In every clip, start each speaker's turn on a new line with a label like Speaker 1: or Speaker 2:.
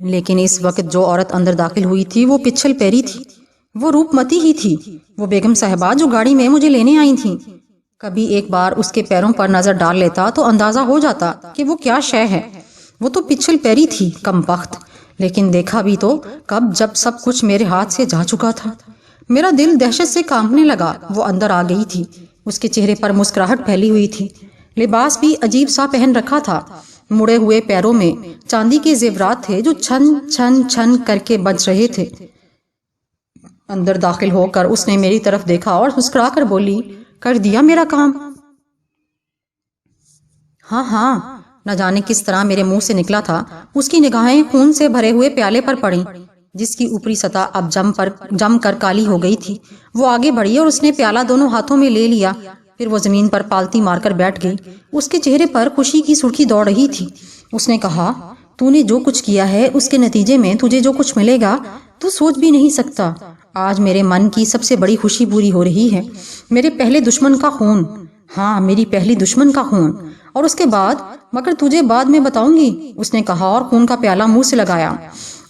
Speaker 1: لیکن اس وقت جو عورت اندر داخل ہوئی تھی وہ پچھل پیری تھی، وہ روپمتی ہی تھی، وہ بیگم صاحبہ جو گاڑی میں مجھے لینے آئی تھیں۔ کبھی ایک بار اس کے پیروں پر نظر ڈال لیتا تو اندازہ ہو جاتا کہ وہ کیا شے ہے۔ وہ تو پچھل پیری تھی کم بخت، لیکن دیکھا بھی تو کب جب سب کچھ میرے ہاتھ سے جا چکا تھا۔ میرا دل دہشت سے کانپنے لگا۔ وہ اندر آ گئی تھی، اس کے چہرے پر مسکراہٹ پھیلی ہوئی تھی، لباس بھی عجیب سا پہن رکھا تھا، مڑے ہوئے پیروں میں چاندی کے زیورات تھے جو چھن چھن چھن کر کے بج رہے تھے۔ اندر داخل ہو کر اس نے میری طرف دیکھا اور مسکرا کر بولی، کر دیا میرا کام؟ ہاں ہاں، نہ جانے کس طرح میرے منہ سے نکلا تھا۔ اس کی نگاہیں خون سے بھرے ہوئے پیالے پر پڑیں جس کی اوپری سطح اب جم کر کالی ہو گئی تھی۔ وہ آگے بڑھی اور اس نے پیالہ دونوں ہاتھوں میں لے لیا، پھر وہ زمین پر پالتی مار کر بیٹھ گئی۔ اس کے چہرے پر خوشی کی سرخی دوڑ رہی تھی۔ اس نے کہا، تو نے جو کچھ کیا ہے اس کے نتیجے میں تجھے جو کچھ ملے گا تو سوچ بھی نہیں سکتا۔ آج میرے من کی سب سے بڑی خوشی پوری ہو رہی ہے۔ میرے پہلے دشمن کا خون، ہاں میری پہلی دشمن کا خون، اور اس کے بعد، مگر تجھے بعد میں بتاؤں گی، اس نے کہا اور خون کا پیالہ منہ سے لگایا۔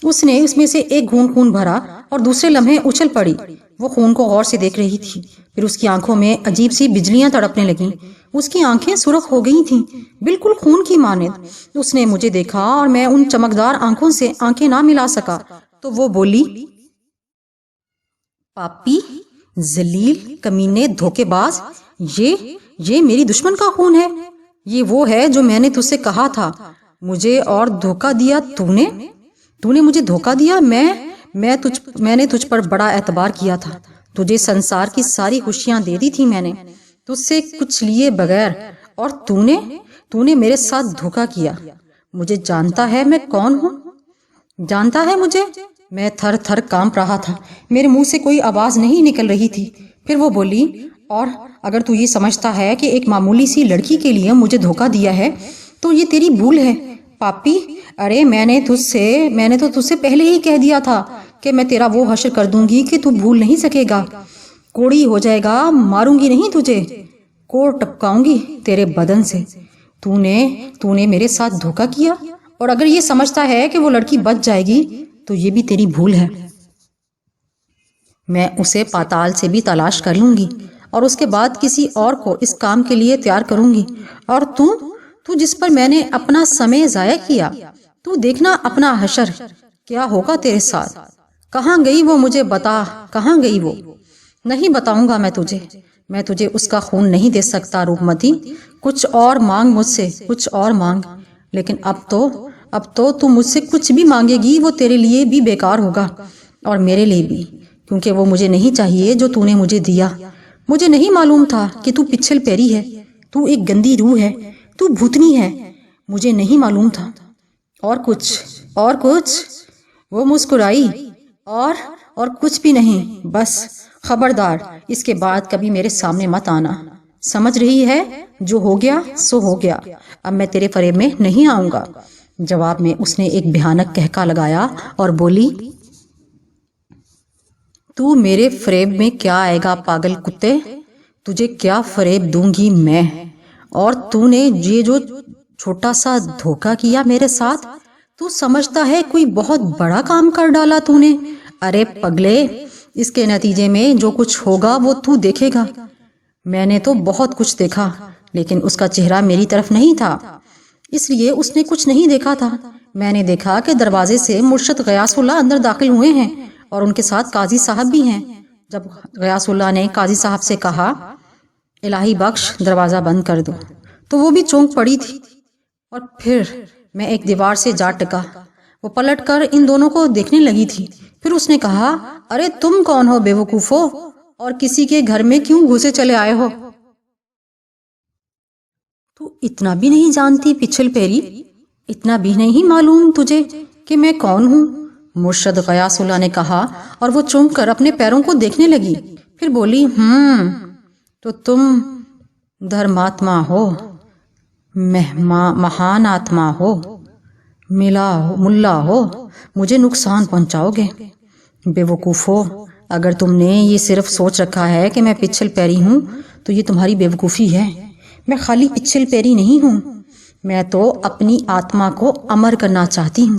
Speaker 1: اس نے اس میں سے ایک گھونٹ خون بھرا اور دوسرے لمحے اچھل پڑی۔ وہ خون کو غور سے دیکھ رہی تھی، پھر اس کی آنکھوں میں عجیب سی بجلیاں تڑپنے لگیں۔ اس کی آنکھیں سرخ ہو گئی تھیں، بالکل خون کی مانند۔ اس نے مجھے دیکھا اور میں ان چمکدار آنکھوں سے آنکھیں نہ ملا سکا، تو وہ بولی، پاپی، ذلیل، کمینے، دھوکے باز، یہ میری دشمن کا خون ہے۔ یہ وہ ہے جو میں نے تجھ سے کہا تھا، مجھے اور دھوکہ دیا تو نے مجھے دھوکہ دیا۔ میں نے تجھ پر بڑا اعتبار کیا تھا، تجھے سنسار کی ساری خوشیاں دے دی تھی میں نے، تجھ سے کچھ لیے بغیر، اور تو نے میرے ساتھ دھوکہ کیا۔ مجھے جانتا ہے میں کون ہوں، جانتا ہے مجھے۔ میں تھر تھر کانپ رہا تھا، میرے منہ سے کوئی آواز نہیں نکل رہی تھی۔ پھر وہ بولی، اور اگر تو یہ سمجھتا ہے کہ ایک معمولی سی لڑکی کے لیے مجھے دھوکہ دیا ہے تو یہ تیری بھول ہے پاپی۔ ارے میں نے تو تجھ سے پہلے ہی کہہ دیا تھا کہ میں تیرا وہ حشر کر دوں گی کہ تو بھول نہیں سکے گا، کوڑی ہو جائے گا، ماروں گی نہیں تجھے، کوڑ ٹپکاؤں گی تیرے بدن سے۔ تو نے میرے ساتھ دھوکہ کیا، اور اگر یہ سمجھتا ہے کہ وہ لڑکی بچ جائے گی تو یہ بھی تیری بھول ہے۔ میں اسے پاتال سے بھی تلاش کر لوں گی اور اس کے بعد کسی اور کو اس کام کے لیے تیار کروں گی، اور تو جس پر میں نے اپنا سمے ضائع کیا، تو دیکھنا اپنا حشر کیا ہوگا تیرے ساتھ۔ کہاں گئی وہ، مجھے بتا، کہاں گئی وہ؟ نہیں بتاؤں گا میں تجھے اس کا خون نہیں دے سکتا روپمتی۔ کچھ اور مانگ مجھ سے، کچھ اور مانگ، لیکن اب تو مجھ سے کچھ بھی مانگے گی وہ تیرے لیے بھی بیکار ہوگا، اور میرے لیے بھی، کیونکہ وہ مجھے نہیں چاہیے جو تو نے مجھے دیا۔ مجھے نہیں معلوم تھا کہ تو پچھل پیری ہے، تو ایک گندی روح ہے، تو بھوتنی ہے، مجھے نہیں معلوم تھا۔ اور کچھ، وہ مسکرائی، اور کچھ بھی نہیں، بس خبردار اس کے بعد کبھی میرے سامنے مت آنا، سمجھ رہی ہے؟ جو ہو گیا سو ہو گیا، اب میں تیرے فریب میں نہیں آؤں گا۔ جواب میں اس نے ایک بھیانک قہقہ لگایا اور بولی، تو میرے فریب میں کیا آئے گا پاگل کتے، تجھے کیا فریب دوں گی میں؟ اور تو نے یہ جو چھوٹا سا دھوکہ کیا میرے ساتھ، تو سمجھتا ہے کوئی بہت بڑا کام کر ڈالا تو نے؟ ارے پگلے، اس کے نتیجے میں جو کچھ ہوگا وہ تو دیکھے گا۔ میں نے تو بہت کچھ دیکھا، لیکن اس کا چہرہ میری طرف نہیں تھا، اس لیے اس نے کچھ نہیں دیکھا تھا۔ میں نے دیکھا کہ دروازے سے مرشد غیاث اللہ اندر داخل ہوئے ہیں، اور ان کے ساتھ قاضی صاحب بھی ہیں۔ جب غیاث اللہ نے قاضی صاحب سے کہا، الہی بخش، دروازہ بند کر دو، تو وہ بھی چونک پڑی تھی، اور پھر میں ایک دیوار سے جا ٹکا۔ وہ پلٹ کر ان دونوں کو دیکھنے لگی تھی، پھر اس نے کہا، ارے تم کون ہو بے وقوفو، اور کسی کے گھر میں کیوں گھسے چلے آئے ہو؟ تو اتنا بھی نہیں جانتی پچھل پیری، اتنا بھی نہیں معلوم تجھے کہ میں کون ہوں؟ مرشد غیاث اللہ نے کہا، اور وہ چونک کر اپنے پیروں کو دیکھنے لگی، پھر بولی، تو تم دھرماتما ہو، مہان آتما ہو، ملا ہو، مجھے نقصان پہنچاؤ گے۔ بے وقوفو، اگر تم نے یہ صرف سوچ رکھا ہے کہ میں پچھل پیری ہوں تو یہ تمہاری بے وقوفی ہے۔ میں خالی پچھل پیری نہیں ہوں، میں تو اپنی آتما کو امر کرنا چاہتی ہوں،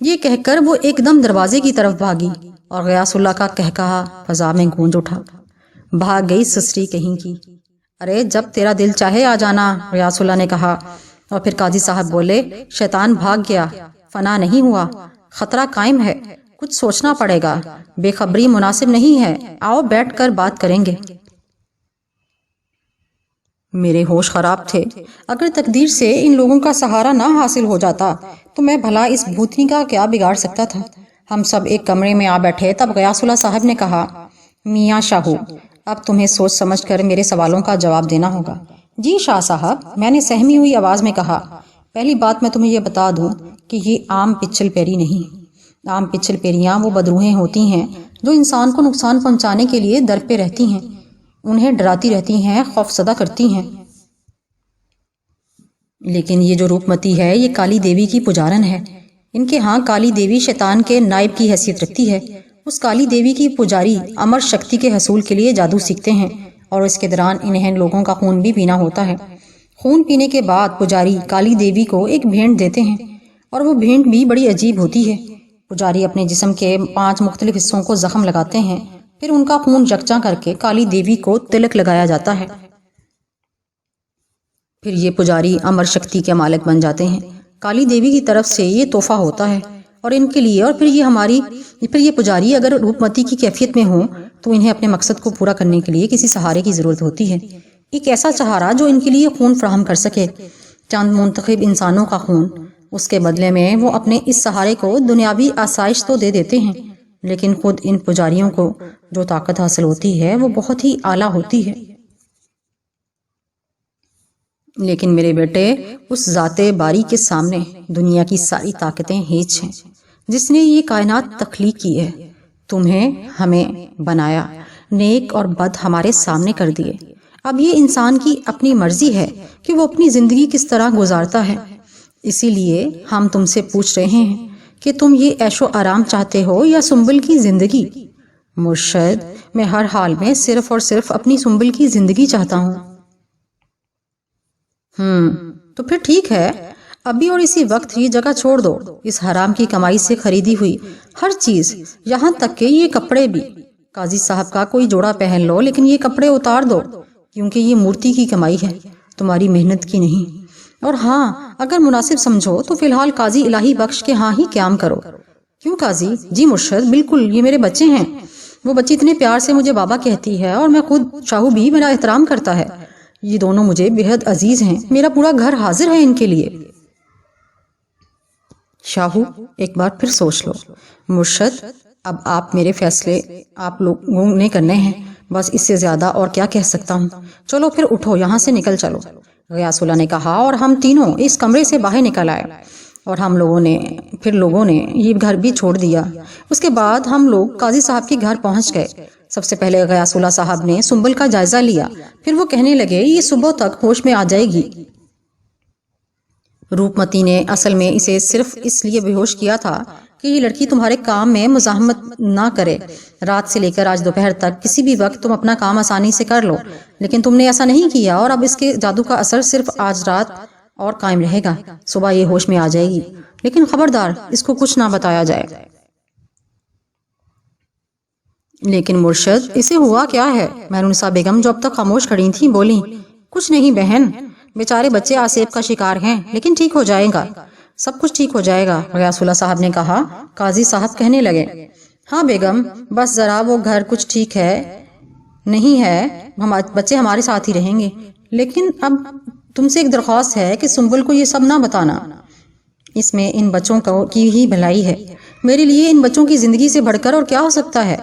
Speaker 1: یہ کہہ کر وہ ایک دم دروازے کی طرف بھاگی اور غیاث اللہ کا کہکہا فضا میں گونج اٹھا۔ بھاگ گئی سسری کہیں کی۔ ارے جب تیرا دل چاہے آ جانا، غیاث اللہ نے کہا، اور پھر قاضی صاحب بولے، شیطان بھاگ گیا، فنا نہیں ہوا، خطرہ قائم ہے، کچھ سوچنا پڑے گا، بے خبری مناسب نہیں ہے، آؤ بیٹھ کر بات کریں گے۔ میرے ہوش خراب تھے۔ اگر تقدیر سے ان لوگوں کا سہارا نہ حاصل ہو جاتا تو میں بھلا اس بھوتنی کا کیا بگاڑ سکتا تھا۔ ہم سب ایک کمرے میں آ بیٹھے، تب غیاث اللہ صاحب نے کہا، میاں شاہو، اب تمہیں سوچ سمجھ کر میرے سوالوں کا جواب دینا ہوگا۔ جی شاہ صاحب، میں نے سہمی ہوئی آواز میں کہا، پہلی بات میں تمہیں یہ بتا دوں کہ یہ عام پچل پیری نہیں۔ عام پچل پیریاں وہ بدروہیں ہوتی ہیں جو انسان کو نقصان پہنچانے کے لیے در پہ رہتی ہیں، انہیں ڈراتی رہتی ہیں، خوف زدہ کرتی ہیں۔ لیکن یہ جو روپ متی ہے، یہ کالی دیوی کی پجارن ہے۔ ان کے ہاں کالی دیوی شیطان کے نائب کی حیثیت رکھتی ہے۔ اس کالی دیوی کی پجاری امر شکتی کے حصول کے لیے جادو سیکھتے ہیں، اور اس کے دوران انہیں لوگوں کا خون بھی پینا ہوتا ہے۔ خون پینے کے بعد پجاری کالی دیوی کو ایک بھینٹ دیتے ہیں، اور وہ بھینٹ بھی بڑی عجیب ہوتی ہے۔ پجاری اپنے جسم کے 5 مختلف حصوں کو زخم لگاتے ہیں، پھر ان کا خون یکجا کر کے کالی دیوی کو تلک لگایا جاتا ہے۔ پھر یہ پجاری امر شکتی کے مالک بن جاتے ہیں۔ کالی دیوی کی طرف سے یہ تحفہ ہوتا ہے اور ان کے لیے، اور پھر یہ پجاری اگر روپ متی کی کیفیت میں ہوں تو انہیں اپنے مقصد کو پورا کرنے کے لیے کسی سہارے کی ضرورت ہوتی ہے، ایک ایسا سہارا جو ان کے لیے خون فراہم کر سکے، چند منتخب انسانوں کا خون۔ اس کے بدلے میں وہ اپنے اس سہارے کو دنیاوی آسائش تو دے دیتے ہیں، لیکن خود ان پجاریوں کو جو طاقت حاصل ہوتی ہے وہ بہت ہی اعلیٰ ہوتی ہے۔ لیکن میرے بیٹے، اس ذات باری کے سامنے دنیا کی ساری طاقتیں ہیچ ہیں، جس نے یہ کائنات تخلیق کی ہے، تمہیں، ہمیں بنایا، نیک اور بد ہمارے سامنے کر دیے۔ اب یہ انسان کی اپنی مرضی ہے کہ وہ اپنی زندگی کس طرح گزارتا ہے۔ اسی لیے ہم تم سے پوچھ رہے ہیں کہ تم یہ عیش و آرام چاہتے ہو یا سنبل کی زندگی؟ مرشد، میں ہر حال میں صرف اور صرف اپنی سنبل کی زندگی چاہتا ہوں۔ تو پھر ٹھیک ہے، ابھی اور اسی وقت یہ جگہ چھوڑ دو، اس حرام کی کمائی سے خریدی ہوئی ہر چیز، یہاں تک کہ یہ کپڑے بھی۔ قاضی صاحب کا کوئی جوڑا پہن لو، لیکن یہ کپڑے اتار دو، کیونکہ یہ مورتی کی کمائی ہے، تمہاری محنت کی نہیں۔ اور ہاں، اگر مناسب سمجھو تو فی الحال قاضی الہی بخش کے ہاں ہی قیام کرو۔ کیوں قاضی؟ جی مرشد، بالکل، یہ میرے بچے ہیں۔ وہ بچی اتنے پیار سے مجھے بابا کہتی ہے، اور میں خود شاہو بھی میرا احترام کرتا ہے۔ یہ دونوں مجھے بہت عزیز ہیں، میرا پورا گھر حاضر ہے ان کے لیے۔ شاہو، ایک بار پھر سوچ لو۔ مرشد، اب آپ میرے فیصلے آپ لوگوں نے کرنے ہیں، بس اس سے زیادہ اور کیا کہہ سکتا ہوں۔ چلو پھر اٹھو، یہاں سے نکل چلو، غیاث اللہ نے کہا، اور ہم تینوں اس کمرے سے باہر نکل آئے، اور لوگوں نے یہ گھر بھی چھوڑ دیا۔ اس کے بعد ہم لوگ قاضی صاحب کے گھر پہنچ گئے۔ سب سے پہلے غیاث اللہ صاحب نے سنبل کا جائزہ لیا، پھر وہ کہنے لگے، یہ صبح تک ہوش میں آ جائے گی۔ روپ متی نے اصل میں اسے صرف اس لیے بے ہوش کیا تھا کہ یہ لڑکی تمہارے کام میں مزاحمت نہ کرے۔ رات سے لے کر آج دوپہر تک کسی بھی وقت تم اپنا کام آسانی سے کر لو، لیکن تم نے ایسا نہیں کیا، اور اب اس کے جادو کا اثر صرف آج رات اور قائم رہے گا۔ صبح یہ ہوش میں آ جائے گی، لیکن خبردار اس کو کچھ نہ بتایا جائے۔ لیکن مرشد، اسے ہوا کیا ہے؟ مہرونسا بیگم جو اب تک خاموش کھڑی تھیں بولیں، کچھ نہیں بہن، بیچارے بچے آسیب کا شکار ہیں، لیکن ٹھیک ہو جائے گا، سب کچھ ٹھیک ہو جائے گا، غیاث اللہ صاحب نے کہا۔ قاضی صاحب کہنے لگے، ہاں بیگم، بس ذرا وہ گھر کچھ ٹھیک ہے نہیں ہے، بچے ہمارے ساتھ ہی رہیں گے، لیکن اب تم سے ایک درخواست ہے کہ سنبل کو یہ سب نہ بتانا، اس میں ان بچوں کی ہی بھلائی ہے، میرے لیے ان بچوں کی زندگی سے بڑھ کر اور کیا ہو سکتا ہے؟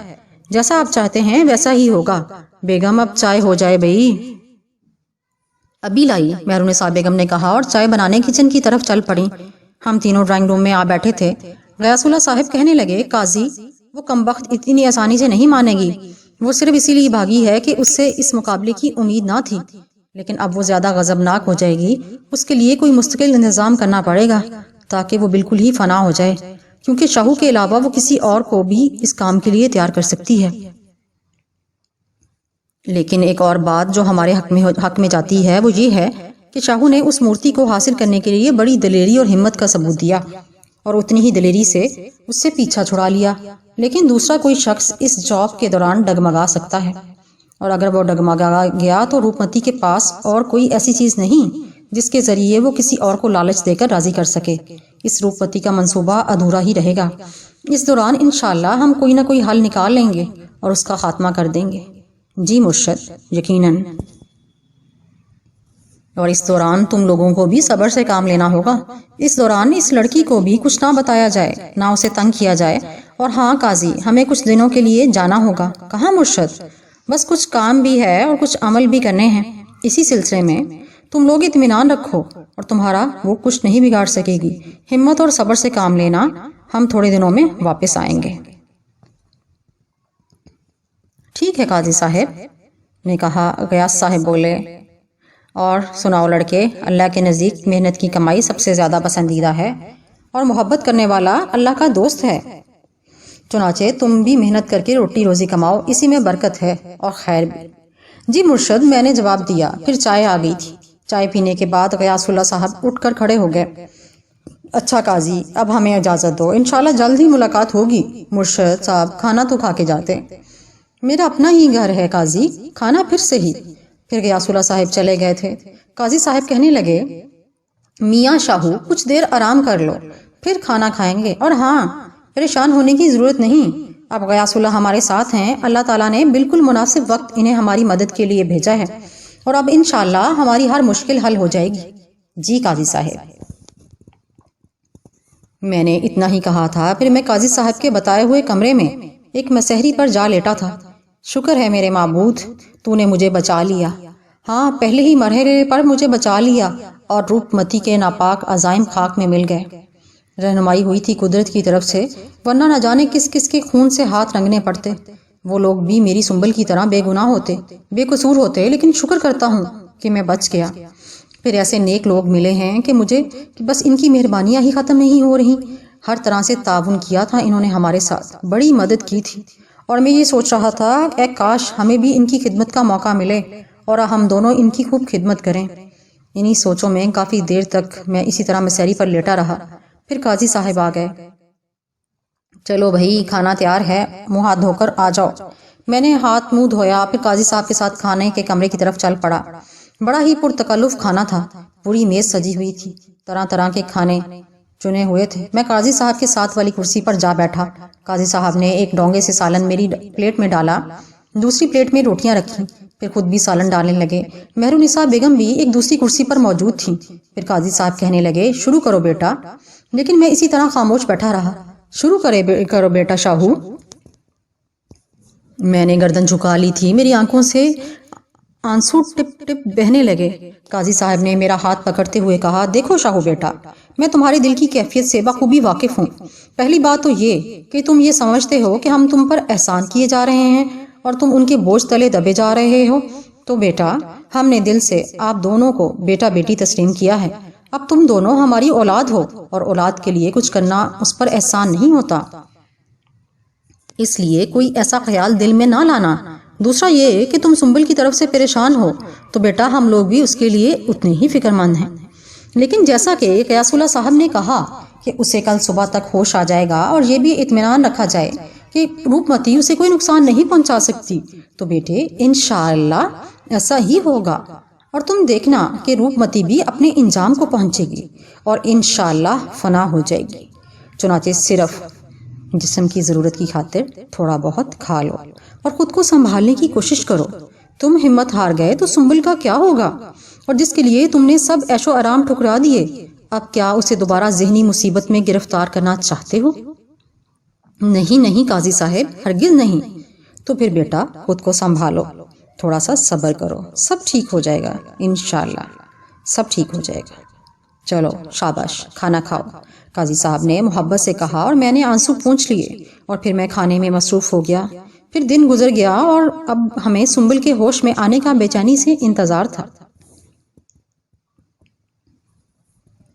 Speaker 1: جیسا آپ چاہتے ہیں ویسا ہی ہوگا۔ بیگم، اب چائے ہو جائے بھئی۔ ابھی لائی، مہرونسا بیگم نے کہا، اور چائے بنانے کچن کی طرف چل پڑی۔ ہم تینوں ڈرائنگ روم میں آ بیٹھے تھے۔ غیاث اللہ صاحب کہنے لگے، قاضی، وہ کمبخت اتنی آسانی سے نہیں مانے گی، وہ صرف اسی لیے بھاگی ہے کہ اس سے اس مقابلے کی امید نہ تھی، لیکن اب وہ زیادہ غضبناک ہو جائے گی، اس کے لیے کوئی مستقل انتظام کرنا پڑے گا تاکہ وہ بالکل ہی فنا ہو جائے، کیونکہ شاہو کے علاوہ وہ کسی اور کو بھی اس کام کے لیے تیار کر سکتی ہے۔ لیکن ایک اور بات جو ہمارے حق میں جاتی ہے وہ یہ ہے کہ شاہو نے اس مورتی کو حاصل کرنے کے لیے بڑی دلیری اور ہمت کا ثبوت دیا، اور اتنی ہی دلیری سے اس سے پیچھا چھڑا لیا، لیکن دوسرا کوئی شخص اس جاب کے دوران ڈگمگا سکتا ہے، اور اگر وہ ڈگمگا گیا تو روپمتی کے پاس اور کوئی ایسی چیز نہیں جس کے ذریعے وہ کسی اور کو لالچ دے کر راضی کر سکے۔ اس روپمتی کا منصوبہ ادھورا ہی رہے گا۔ اس دوران انشاءاللہ ہم کوئی نہ کوئی حل نکال لیں گے اور اس کا خاتمہ کر دیں گے۔ جی مرشد، یقیناً۔ اور اس دوران تم لوگوں کو بھی صبر سے کام لینا ہوگا۔ اس دوران اس لڑکی کو بھی کچھ نہ بتایا جائے، نہ اسے تنگ کیا جائے۔ اور ہاں قاضی، ہمیں کچھ دنوں کے لیے جانا ہوگا۔ کہاں مرشد؟ بس کچھ کام بھی ہے اور کچھ عمل بھی کرنے ہیں۔ اسی سلسلے میں تم لوگ اطمینان رکھو اور تمہارا وہ کچھ نہیں بگاڑ سکے گی۔ ہمت اور صبر سے کام لینا، ہم تھوڑے دنوں میں واپس آئیں گے۔ ٹھیک ہے قاضی صاحب نے کہا۔ غیاث صاحب بولے، اور سناؤ لڑکے، اللہ کے نزدیک محنت کی کمائی سب سے زیادہ پسندیدہ ہے اور محبت کرنے والا اللہ کا دوست ہے۔ چنانچہ تم بھی محنت کر کے روٹی روزی کماؤ، اسی میں برکت ہے اور خیر بھی۔ جی مرشد، میں نے جواب دیا۔ پھر چائے آ گئی تھی۔ چائے پینے کے بعد غیاث اللہ صاحب اٹھ کر کھڑے ہو گئے۔ اچھا قاضی، اب ہمیں اجازت دو، انشاءاللہ جلد ہی ملاقات ہوگی۔ مرشد صاحب، کھانا تو کھا کے جاتے۔ میرا اپنا ہی گھر ہے قاضی، کھانا پھر سے ہی۔ پھر غیاث اللہ صاحب چلے گئے تھے۔ قاضی صاحب کہنے لگے، میاں شاہو کچھ دیر آرام کر لو، پھر کھانا کھائیں گے۔ اور ہاں، پریشان ہونے کی ضرورت نہیں، اب غیاث اللہ ہمارے ساتھ ہیں۔ اللہ تعالیٰ نے بالکل مناسب وقت انہیں ہماری مدد کے لیے بھیجا ہے، اور اب انشاءاللہ ہماری ہر مشکل حل ہو جائے گی۔ جی قاضی صاحب، میں نے اتنا ہی کہا تھا۔ پھر میں قاضی صاحب کے بتائے ہوئے کمرے میں ایک مسحری پر جا لیٹا تھا۔ شکر ہے میرے معبود، تو نے مجھے بچا لیا۔ ہاں، پہلے ہی مرحلے پر مجھے بچا لیا، اور روپمتی کے ناپاک عزائم خاک میں مل گئے۔ رہنمائی ہوئی تھی قدرت کی طرف سے، ورنہ نہ جانے کس کس کے خون سے ہاتھ رنگنے پڑتے۔ وہ لوگ بھی میری سنبل کی طرح بے گناہ ہوتے، بے قصور ہوتے، لیکن شکر کرتا ہوں کہ میں بچ گیا۔ پھر ایسے نیک لوگ ملے ہیں کہ مجھے کہ بس ان کی مہربانیاں ہی ختم نہیں ہو رہی۔ ہر طرح سے تعاون کیا تھا انہوں نے ہمارے ساتھ، بڑی مدد کی تھی، اور میں یہ سوچ رہا تھا کہ کاش ہمیں بھی ان کی خدمت کا موقع ملے اور ہم دونوں ان کی خوب خدمت کریں۔ انہی سوچوں میں کافی دیر تک میں اسی طرح مسحری پر لیٹا رہا۔ پھر قاضی صاحب آ گئے۔ چلو بھائی، کھانا تیار ہے، منہ ہاتھ دھو کر آ جاؤ۔ میں نے ہاتھ منہ دھویا، پھر قاضی صاحب کے ساتھ کھانے کے کمرے کی طرف چل پڑا۔ بڑا ہی پرتکلف کھانا تھا، پوری میز سجی ہوئی تھی، طرح طرح کے کھانے چنے ہوئے تھے۔ میں قاضی صاحب کے ساتھ والی کرسی پر جا بیٹھا۔ قاضی صاحب نے ایک ڈونگے سے سالن میری پلیٹ میں ڈالا، دوسری پلیٹ میں روٹیاں رکھی، پھر خود بھی سالن ڈالنے لگے۔ مہرالنساء بیگم بھی ایک دوسری کرسی پر موجود تھی۔ پھر قاضی صاحب کہنے لگے، شروع کرو بیٹا، لیکن میں اسی طرح خاموش بیٹھا رہا۔ شروع کرو بیٹا شاہو۔ میں نے گردن جھکا لی تھی، میری آنکھوں سے آنسو ٹپ ٹپ بہنے لگے۔ قاضی صاحب نے میرا ہاتھ پکڑتے ہوئے کہا، دیکھو شاہو بیٹا، میں تمہارے دل کی کیفیت سے بخوبی واقف ہوں۔ پہلی بات تو یہ کہ تم یہ سمجھتے ہو کہ ہم تم پر احسان کیے جا رہے ہیں اور تم ان کے بوجھ تلے دبے جا رہے ہو۔ تو بیٹا، ہم نے دل سے آپ دونوں کو بیٹا بیٹی تسلیم کیا ہے۔ اب تم دونوں ہماری اولاد ہو، اور اولاد کے لیے کچھ کرنا اس پر احسان نہیں ہوتا، اس لیے کوئی ایسا خیال دل میں نہ لانا۔ دوسرا یہ کہ تم سنبل کی طرف سے پریشان ہو تو بیٹا ہم لوگ بھی اس کے لیے اتنے ہی فکر مند ہیں۔ لیکن جیسا کہ غیاث اللہ صاحب نے کہا کہ اسے کل صبح تک ہوش آ جائے گا، اور یہ بھی اطمینان رکھا جائے کہ روپمتی اسے کوئی نقصان نہیں پہنچا سکتی، تو بیٹے انشاءاللہ ایسا ہی ہوگا، اور تم دیکھنا کہ روپمتی بھی اپنے انجام کو پہنچے گی اور انشاءاللہ فنا ہو جائے گی۔ چنانچہ صرف جسم کی ضرورت کی خاطر تھوڑا بہت کھا لو اور خود کو سنبھالنے کی کوشش کرو۔ تم ہمت ہار گئے تو سنبل کا کیا ہوگا؟ اور جس کے لیے تم نے سب عیش و آرام ٹھکرا دیے، اب کیا اسے دوبارہ ذہنی مصیبت میں گرفتار کرنا چاہتے ہو؟ نہیں نہیں قاضی صاحب، ہرگز نہیں۔ تو پھر بیٹا خود کو سنبھالو، تھوڑا سا صبر کرو، سب ٹھیک ہو جائے گا، انشاءاللہ سب ٹھیک ہو جائے گا۔ چلو شاباش، کھانا کھاؤ، قاضی صاحب نے محبت سے کہا، اور میں نے آنسو پونچھ لیے، اور پھر میں کھانے میں مصروف ہو گیا۔ پھر دن گزر گیا، اور اب ہمیں سنبل کے ہوش میں آنے کا بے چینی سے انتظار تھا۔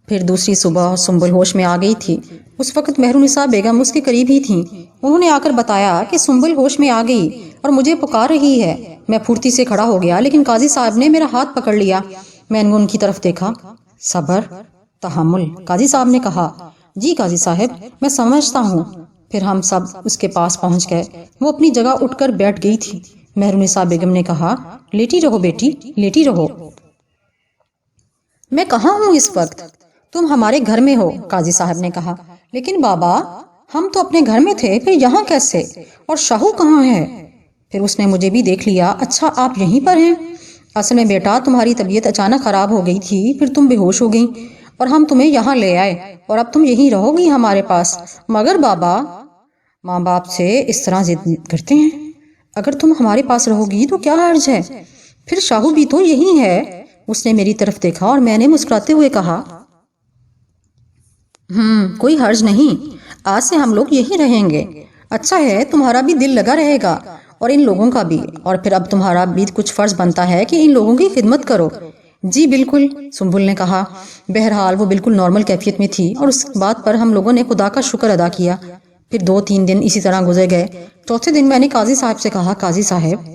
Speaker 1: پھر دوسری صبح سنبل ہوش میں آ گئی تھی۔ اس وقت مہرالنساء بیگم اس کے قریب ہی تھیں۔ انہوں نے آ کر بتایا کہ سنبل ہوش میں آ گئی اور مجھے پکار رہی ہے۔ میں پھرتی سے کھڑا ہو گیا، لیکن قاضی صاحب نے میرا ہاتھ پکڑ لیا۔ میں نے ان کی طرف دیکھا۔ صبر، تحمل، قاضی صاحب نے کہا، جی قاضی صاحب میں سمجھتا ہوں۔ پھر ہم سب اس کے پاس پہنچ گئے۔ وہ اپنی جگہ اٹھ کر بیٹھ گئی تھی۔ مہرونسا بیگم نے کہا، لیٹی رہو بیٹی، لیٹی رہو۔ میں کہاں ہوں اس وقت؟ تم ہمارے گھر میں ہو، قاضی صاحب نے کہا۔ لیکن بابا، ہم تو اپنے گھر میں تھے، پھر یہاں کیسے؟ اور شاہو کہاں ہے؟ پھر اس نے مجھے بھی دیکھ لیا۔ اچھا آپ یہیں پر ہیں؟ اصل میں بیٹا تمہاری طبیعت اچانک خراب ہو گئی تھی، پھر تم بے ہوش ہو گئی اور ہم تمہیں یہاں لے آئے، اور اب تم یہیں رہو گی ہمارے پاس۔ مگر بابا، ماں باپ سے اس طرح ضد کرتے ہیں؟ اگر تم ہمارے پاس رہو گی تو کیا حرج ہے؟ پھر شاہو بھی تو یہی ہے۔ اس نے میری طرف دیکھا اور میں نے مسکراتے ہوئے کہا، کوئی حرج نہیں، آج سے ہم لوگ یہی رہیں گے۔ اچھا ہے، تمہارا بھی دل لگا رہے گا اور ان لوگوں کا بھی، اور پھر اب تمہارا بھی کچھ فرض بنتا ہے کہ ان لوگوں کی خدمت کرو۔ جی بالکل، سنبل نے کہا۔ بہرحال وہ بالکل نارمل کیفیت میں تھی، اور اس بات پر ہم لوگوں نے خدا کا شکر ادا کیا۔ پھر 2-3 دن اسی طرح گزر گئے۔ چوتھے دن میں نے قاضی صاحب سے کہا، قاضی صاحب،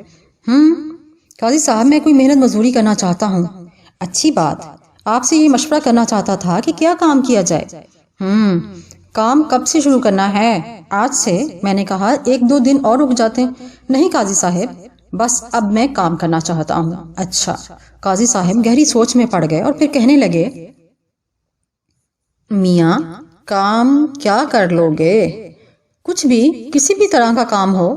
Speaker 1: قاضی صاحب میں کوئی محنت مزدوری کرنا چاہتا ہوں۔ اچھی بات، آپ سے یہ مشورہ کرنا چاہتا تھا کہ کیا کام کیا جائے۔ کام کب سے شروع کرنا ہے؟ آج سے، میں نے کہا۔ 1-2 دن اور رک جاتے؟ نہیں قاضی صاحب، بس اب میں کام کرنا چاہتا ہوں۔ اچھا۔ قاضی صاحب گہری سوچ میں پڑ گئے اور پھر کہنے لگے، میاں کام کیا کر لو گے؟ کچھ بھی، کسی بھی طرح کا کام ہو۔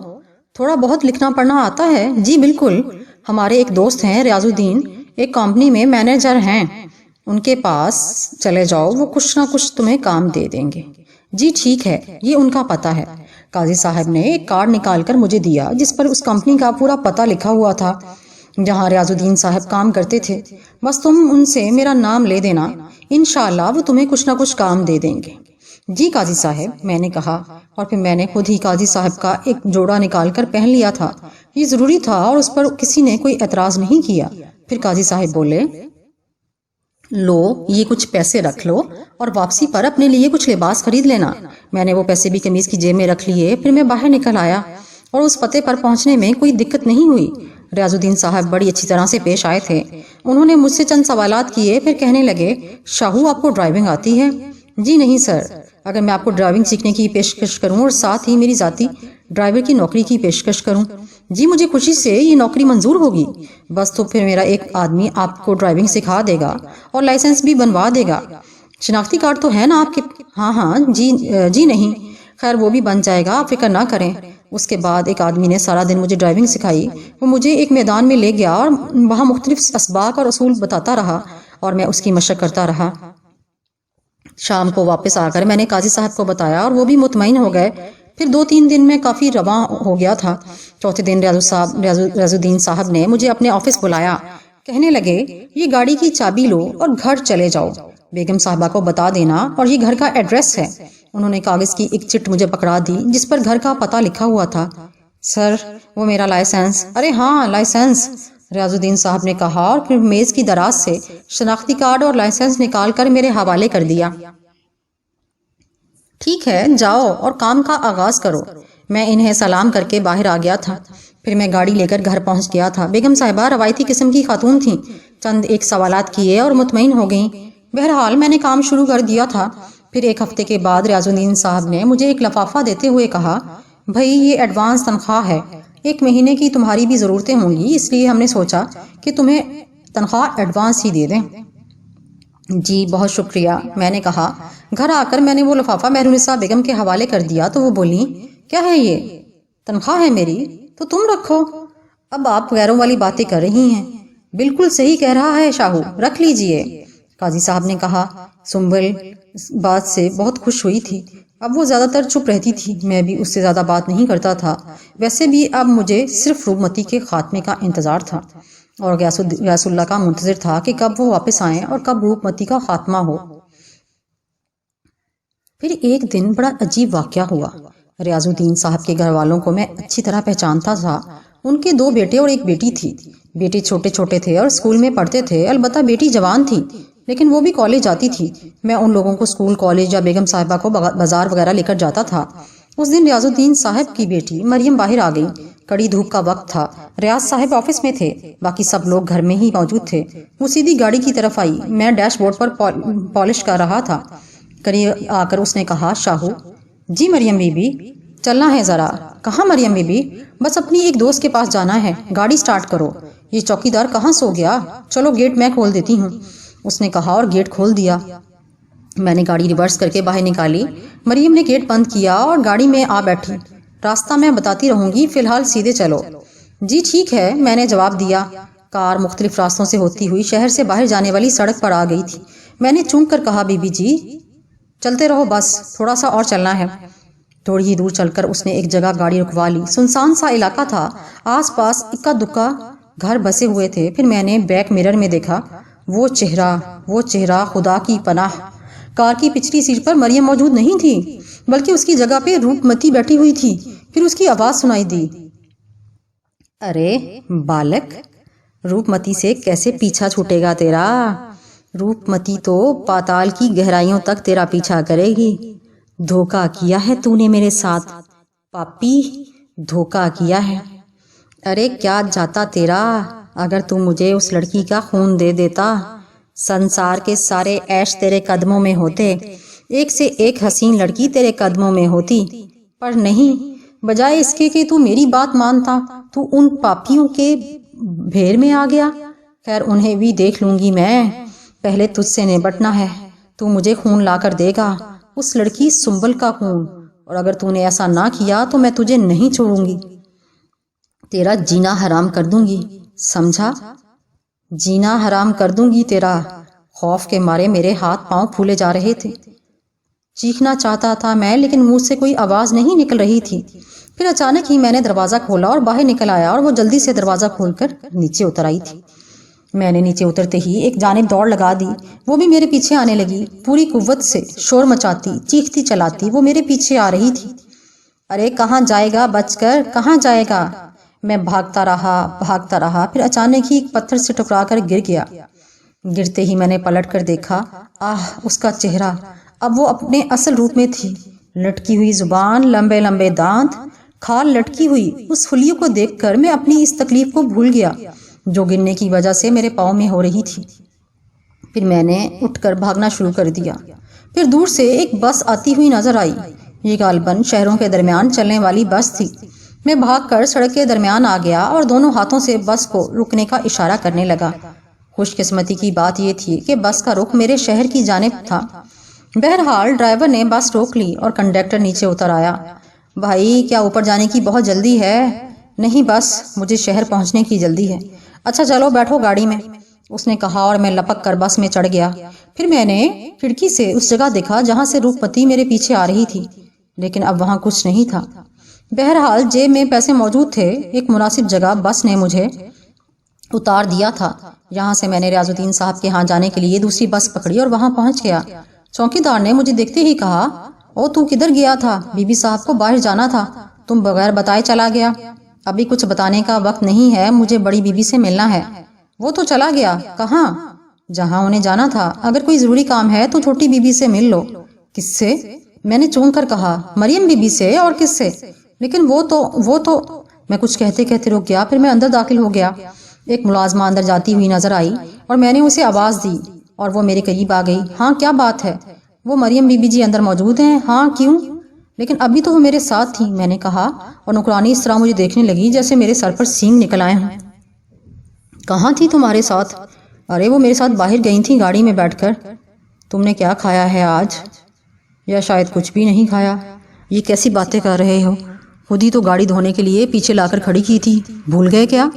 Speaker 1: تھوڑا بہت لکھنا پڑھنا آتا ہے؟ جی بالکل، ہمارے ایک دوست ہیں ریاض الدین، ایک کمپنی میں مینیجر ہیں، ان کے پاس چلے جاؤ، وہ کچھ نہ کچھ تمہیں کام دے دیں گے۔ جی ٹھیک ہے، یہ ان کا پتہ ہے۔ قاضی صاحب نے ایک کارڈ نکال کر مجھے دیا جس پر اس کمپنی کا پورا پتہ لکھا ہوا تھا جہاں ریاض الدین صاحب کام کرتے تھے۔ بس تم ان سے میرا نام لے دینا، انشاءاللہ وہ تمہیں کچھ نہ کچھ کام دے دیں گے۔ جی قاضی صاحب، میں نے کہا، اور پھر میں نے خود ہی قاضی صاحب کا ایک جوڑا نکال کر پہن لیا تھا۔ یہ ضروری تھا اور اس پر کسی نے کوئی اعتراض نہیں کیا۔ پھر قاضی صاحب بولے، لو یہ کچھ پیسے رکھ لو اور واپسی پر اپنے لیے کچھ لباس خرید لینا۔ میں نے وہ پیسے بھی قمیض کی جیب میں رکھ لیے۔ پھر میں باہر نکل آیا اور اس پتے پر پہنچنے میں کوئی دقت نہیں ہوئی۔ ریاض الدین صاحب بڑی اچھی طرح سے پیش آئے تھے۔ انہوں نے مجھ سے چند سوالات کیے، پھر کہنے لگے، شاہو آپ کو ڈرائیونگ آتی ہے؟ جی نہیں سر، اگر میں آپ کو ڈرائیونگ سیکھنے کی پیشکش کروں اور ساتھ ہی میری ذاتی ڈرائیور کی نوکری کی پیشکش کروں؟ جی مجھے خوشی سے یہ نوکری منظور ہوگی۔ بس تو پھر میرا ایک آدمی آپ کو ڈرائیونگ سکھا دے گا اور لائسنس بھی بنوا دے گا۔ شناختی کارڈ تو ہے نا آپ کے؟ ہاں جی نہیں، خیر وہ بھی بن جائے گا، آپ فکر نہ کریں۔ اس کے بعد ایک آدمی نے سارا دن مجھے ڈرائیونگ سکھائی۔ وہ مجھے ایک میدان میں لے گیا اور وہاں مختلف اسباق اور اصول بتاتا رہا اور میں اس کی مشق کرتا رہا۔ شام کو واپس آ کر میں نے قاضی صاحب کو بتایا اور وہ بھی مطمئن ہو گئے۔ پھر 2-3 دن میں کافی رواں ہو گیا تھا۔ چوتھے دن ریاض الدین صاحب نے مجھے اپنے آفس بلایا۔ کہنے لگے، یہ گاڑی کی چابی لو اور گھر چلے جاؤ، بیگم صاحبہ کو بتا دینا، اور یہ گھر کا ایڈریس ہے۔ انہوں نے کاغذ کی ایک چٹ مجھے پکڑا دی جس پر گھر کا پتہ لکھا ہوا تھا۔ سر وہ میرا لائسنس؟ ارے ہاں لائسنس، ریاض الدین صاحب نے کہا، اور پھر میز کی دراز سے شناختی کارڈ اور لائسنس نکال کر میرے حوالے کر دیا۔ ٹھیک ہے، جاؤ اور کام کا آغاز کرو۔ میں انہیں سلام کر کے باہر آ گیا تھا۔ پھر میں گاڑی لے کر گھر پہنچ گیا تھا۔ بیگم صاحبہ روایتی قسم کی خاتون تھیں، چند ایک سوالات کیے اور مطمئن ہو گئیں۔ بہرحال میں نے کام شروع کر دیا تھا۔ پھر 1 ہفتے کے بعد ریاض الدین صاحب نے مجھے ایک لفافہ دیتے ہوئے کہا، بھائی یہ ایڈوانس تنخواہ ہے، 1 مہینے کی تمہاری بھی ضرورتیں ہوں گی، اس لیے ہم نے سوچا کہ تمہیں تنخواہ ایڈوانس ہی دے دیں۔ جی بہت شکریہ، میں نے کہا۔ گھر آ کر میں نے وہ لفافہ مہرونسا بیگم کے حوالے کر دیا تو وہ بولیں، کیا ہے یہ؟ تنخواہ ہے میری، تو تم رکھو۔ اب آپ غیروں والی باتیں کر رہی ہیں۔ بالکل صحیح کہہ رہا ہے شاہو، رکھ لیجئے، قاضی صاحب نے کہا۔ سنبل بات سے بہت خوش ہوئی تھی۔ اب وہ زیادہ تر چپ رہتی تھی، میں بھی اس سے زیادہ بات نہیں کرتا تھا۔ ویسے بھی اب مجھے صرف روپمتی کے خاتمے کا انتظار تھا اور غیاث اللہ کا منتظر تھا کہ کب وہ واپس آئیں اور کب روپمتی کا خاتمہ ہو۔ پھر ایک دن بڑا عجیب واقعہ ہوا۔ ریاض الدین صاحب کے گھر والوں کو میں اچھی طرح پہچانتا تھا۔ ان کے 2 بیٹے اور ایک بیٹی تھی۔ بیٹے چھوٹے چھوٹے تھے اور اسکول میں پڑھتے تھے، البتہ بیٹی جوان تھی لیکن وہ بھی کالج جاتی تھی۔ میں ان لوگوں کو اسکول، کالج یا بیگم صاحبہ کو بازار وغیرہ لے کر جاتا تھا۔ اس دن ریاض الدین صاحب کی بیٹی مریم باہر آ گئی۔ کڑی دھوپ کا وقت تھا، ریاض صاحب آفس میں تھے، باقی سب لوگ گھر میں ہی موجود تھے۔ وہ سیدھی گاڑی کی طرف آئی۔ میں ڈیش بورڈ پر پالش کر رہا تھا۔ قریب آ کر اس نے کہا، شاہو جی مریم بی بی چلنا ہے ذرا۔ کہاں مریم بی بی؟ بس اپنی ایک دوست کے پاس جانا ہے، گاڑی سٹارٹ کرو۔ یہ چوکی دار کہاں سو گیا؟ چلو گیٹ میں کھول دیتی ہوں، اس نے کہا اور گیٹ کھول دیا۔ میں نے گاڑی ریورس کر کے باہر نکالی۔ مریم نے گیٹ بند کیا اور گاڑی میں آ بیٹھی۔ راستہ میں بتاتی رہوں گی، فی الحال سیدھے چلو۔ جی ٹھیک ہے، میں نے جواب دیا۔ کار مختلف راستوں سے ہوتی ہوئی شہر سے باہر جانے والی سڑک پر آ گئی تھی۔ میں نے چونک کر کہا، بی بی جی چلتے رہو، بس تھوڑا سا اور چلنا ہے۔ تھوڑی ہی دور چل کر اس نے ایک جگہ گاڑی رکوا لی۔ سنسان سا علاقہ تھا، آس پاس اکا دکا گھر بسے ہوئے تھے۔ پھر میں نے بیک مرر میں دیکھا، وہ چہرہ خدا کی پناہ! کار کی پچھلی سیٹ پر مریم موجود نہیں تھی، بلکہ اس کی جگہ پہ روپ متی بیٹھی ہوئی تھی۔ پھر اس کی آواز سنائی دی، ارے بالک، روپ متی سے کیسے پیچھا چھوٹے گا تیرا؟ روپ متی تو پاتال کی گہرائیوں تک تیرا پیچھا کرے گی۔ دھوکا کیا ہے تو نے میرے ساتھ پاپی، دھوکا کیا ہے۔ ارے کیا جاتا تیرا اگر تو مجھے اس لڑکی کا خون دے دیتا؟ سنسار کے سارے عیش تیرے قدموں میں ہوتے، ایک سے ایک حسین لڑکی تیرے قدموں میں ہوتی، پر نہیں، بجائے اس کے کہ تو میری بات مانتا تو ان پاپیوں کے بھیر میں آ گیا۔ خیر انہیں بھی دیکھ لوں گی میں، پہلے تجھ سے نبٹنا ہے۔ تو مجھے خون لا کر دے گا، اس لڑکی سنبل کا خون، اور اگر تو نے ایسا نہ کیا تو میں تجھے نہیں چھوڑوں گی، تیرا جینا حرام کر دوں گی، سمجھا؟ جینا حرام کر دوں گی تیرا۔ خوف کے مارے میرے ہاتھ پاؤں پھولے جا رہے تھے، چیخنا چاہتا تھا میں، لیکن منہ سے کوئی آواز نہیں نکل رہی تھی۔ پھر اچانک ہی میں نے دروازہ کھولا اور باہر نکل آیا، اور وہ جلدی سے دروازہ کھول کر نیچے اتر آئی تھی۔ میں نے نیچے اترتے ہی ایک جانب دوڑ لگا دی، وہ بھی میرے پیچھے آنے لگی، پوری قوت سے شور مچاتی، چیختی چلاتی وہ میرے پیچھے آ رہی تھی۔ ارے کہاں جائے گا بچ کر، کہاں جائے گا؟ میں بھاگتا رہا، پھر اچانک ہی ایک پتھر سے ٹکرا کر گر گیا۔ گرتے ہی میں نے پلٹ کر دیکھا، اس کا چہرہ اب وہ اپنے اصل روپ میں تھی، لٹکی ہوئی زبان، لمبے لمبے دانت، کھال لٹکی ہوئی۔ اس خلیوں کو دیکھ کر میں اپنی اس تکلیف کو بھول گیا جو گرنے کی وجہ سے میرے پاؤں میں ہو رہی تھی۔ پھر میں نے اٹھ کر بھاگنا شروع کر دیا۔ پھر دور سے ایک بس آتی ہوئی نظر آئی، یہ غالباً شہروں کے درمیان چلنے والی بس تھی۔ میں بھاگ کر سڑک کے درمیان آ گیا اور دونوں ہاتھوں سے بس کو رکنے کا اشارہ کرنے لگا۔ خوش قسمتی کی بات یہ تھی کہ بس کا رخ میرے شہر کی جانب تھا۔ بہرحال ڈرائیور نے بس روک لی اور کنڈکٹر نیچے اتر آیا۔ بھائی کیا اوپر جانے کی بہت جلدی ہے؟ نہیں بس مجھے شہر پہنچنے کی جلدی ہے۔ اچھا چلو بیٹھو گاڑی میں، اس نے کہا اور میں لپک کر بس میں چڑھ گیا۔ پھر میں نے کھڑکی سے اس جگہ دیکھا جہاں سے روپ متی میرے پیچھے آ رہی تھی، لیکن اب وہاں کچھ نہیں تھا۔ بہرحال جیب میں پیسے موجود تھے، ایک مناسب جگہ بس نے مجھے اتار دیا تھا۔ یہاں سے میں نے ریاض الدین صاحب کے ہاں جانے کے لیے دوسری بس پکڑی اور وہاں پہنچ گیا۔ چوکی دار نے مجھے دیکھتے ہی کہا، او تو کدھر گیا تھا؟ بی بی صاحب کو باہر جانا تھا، تم بغیر بتائے چلا گیا۔ ابھی کچھ بتانے کا وقت نہیں ہے، مجھے بڑی بی بی سے ملنا ہے۔ وہ تو چلا گیا، کہاں؟ جہاں انہیں جانا تھا۔ اگر کوئی ضروری کام ہے تو چھوٹی بی بی سے مل لو۔ کس سے؟ میں نے چونک کر کہا، مریم بی بی سے، اور کس سے؟ لیکن وہ تو میں کچھ کہتے کہتے رک گیا۔ پھر میں اندر داخل ہو گیا۔ ایک ملازمہ اندر جاتی ہوئی نظر آئی اور میں نے اسے آواز دی اور وہ میرے قریب آ گئی۔ ہاں کیا بات ہے؟ وہ مریم بی بی جی اندر موجود ہیں؟ ہاں کیوں؟ لیکن ابھی تو وہ میرے ساتھ تھی، میں نے کہا، اور نوکرانی اس طرح مجھے دیکھنے لگی جیسے میرے سر پر سینگ نکل آئے ہوں۔ کہاں تھی تمہارے ساتھ؟ ارے وہ میرے ساتھ باہر گئی تھی گاڑی میں بیٹھ کر۔ تم نے کیا کھایا ہے آج؟ یا شاید کچھ بھی نہیں کھایا؟ یہ کیسی باتیں کر رہے ہو؟ خود ہی تو گاڑی دھونے کے لیے پیچھے لا کر کھڑی کی تھی، بھول گئے کیا؟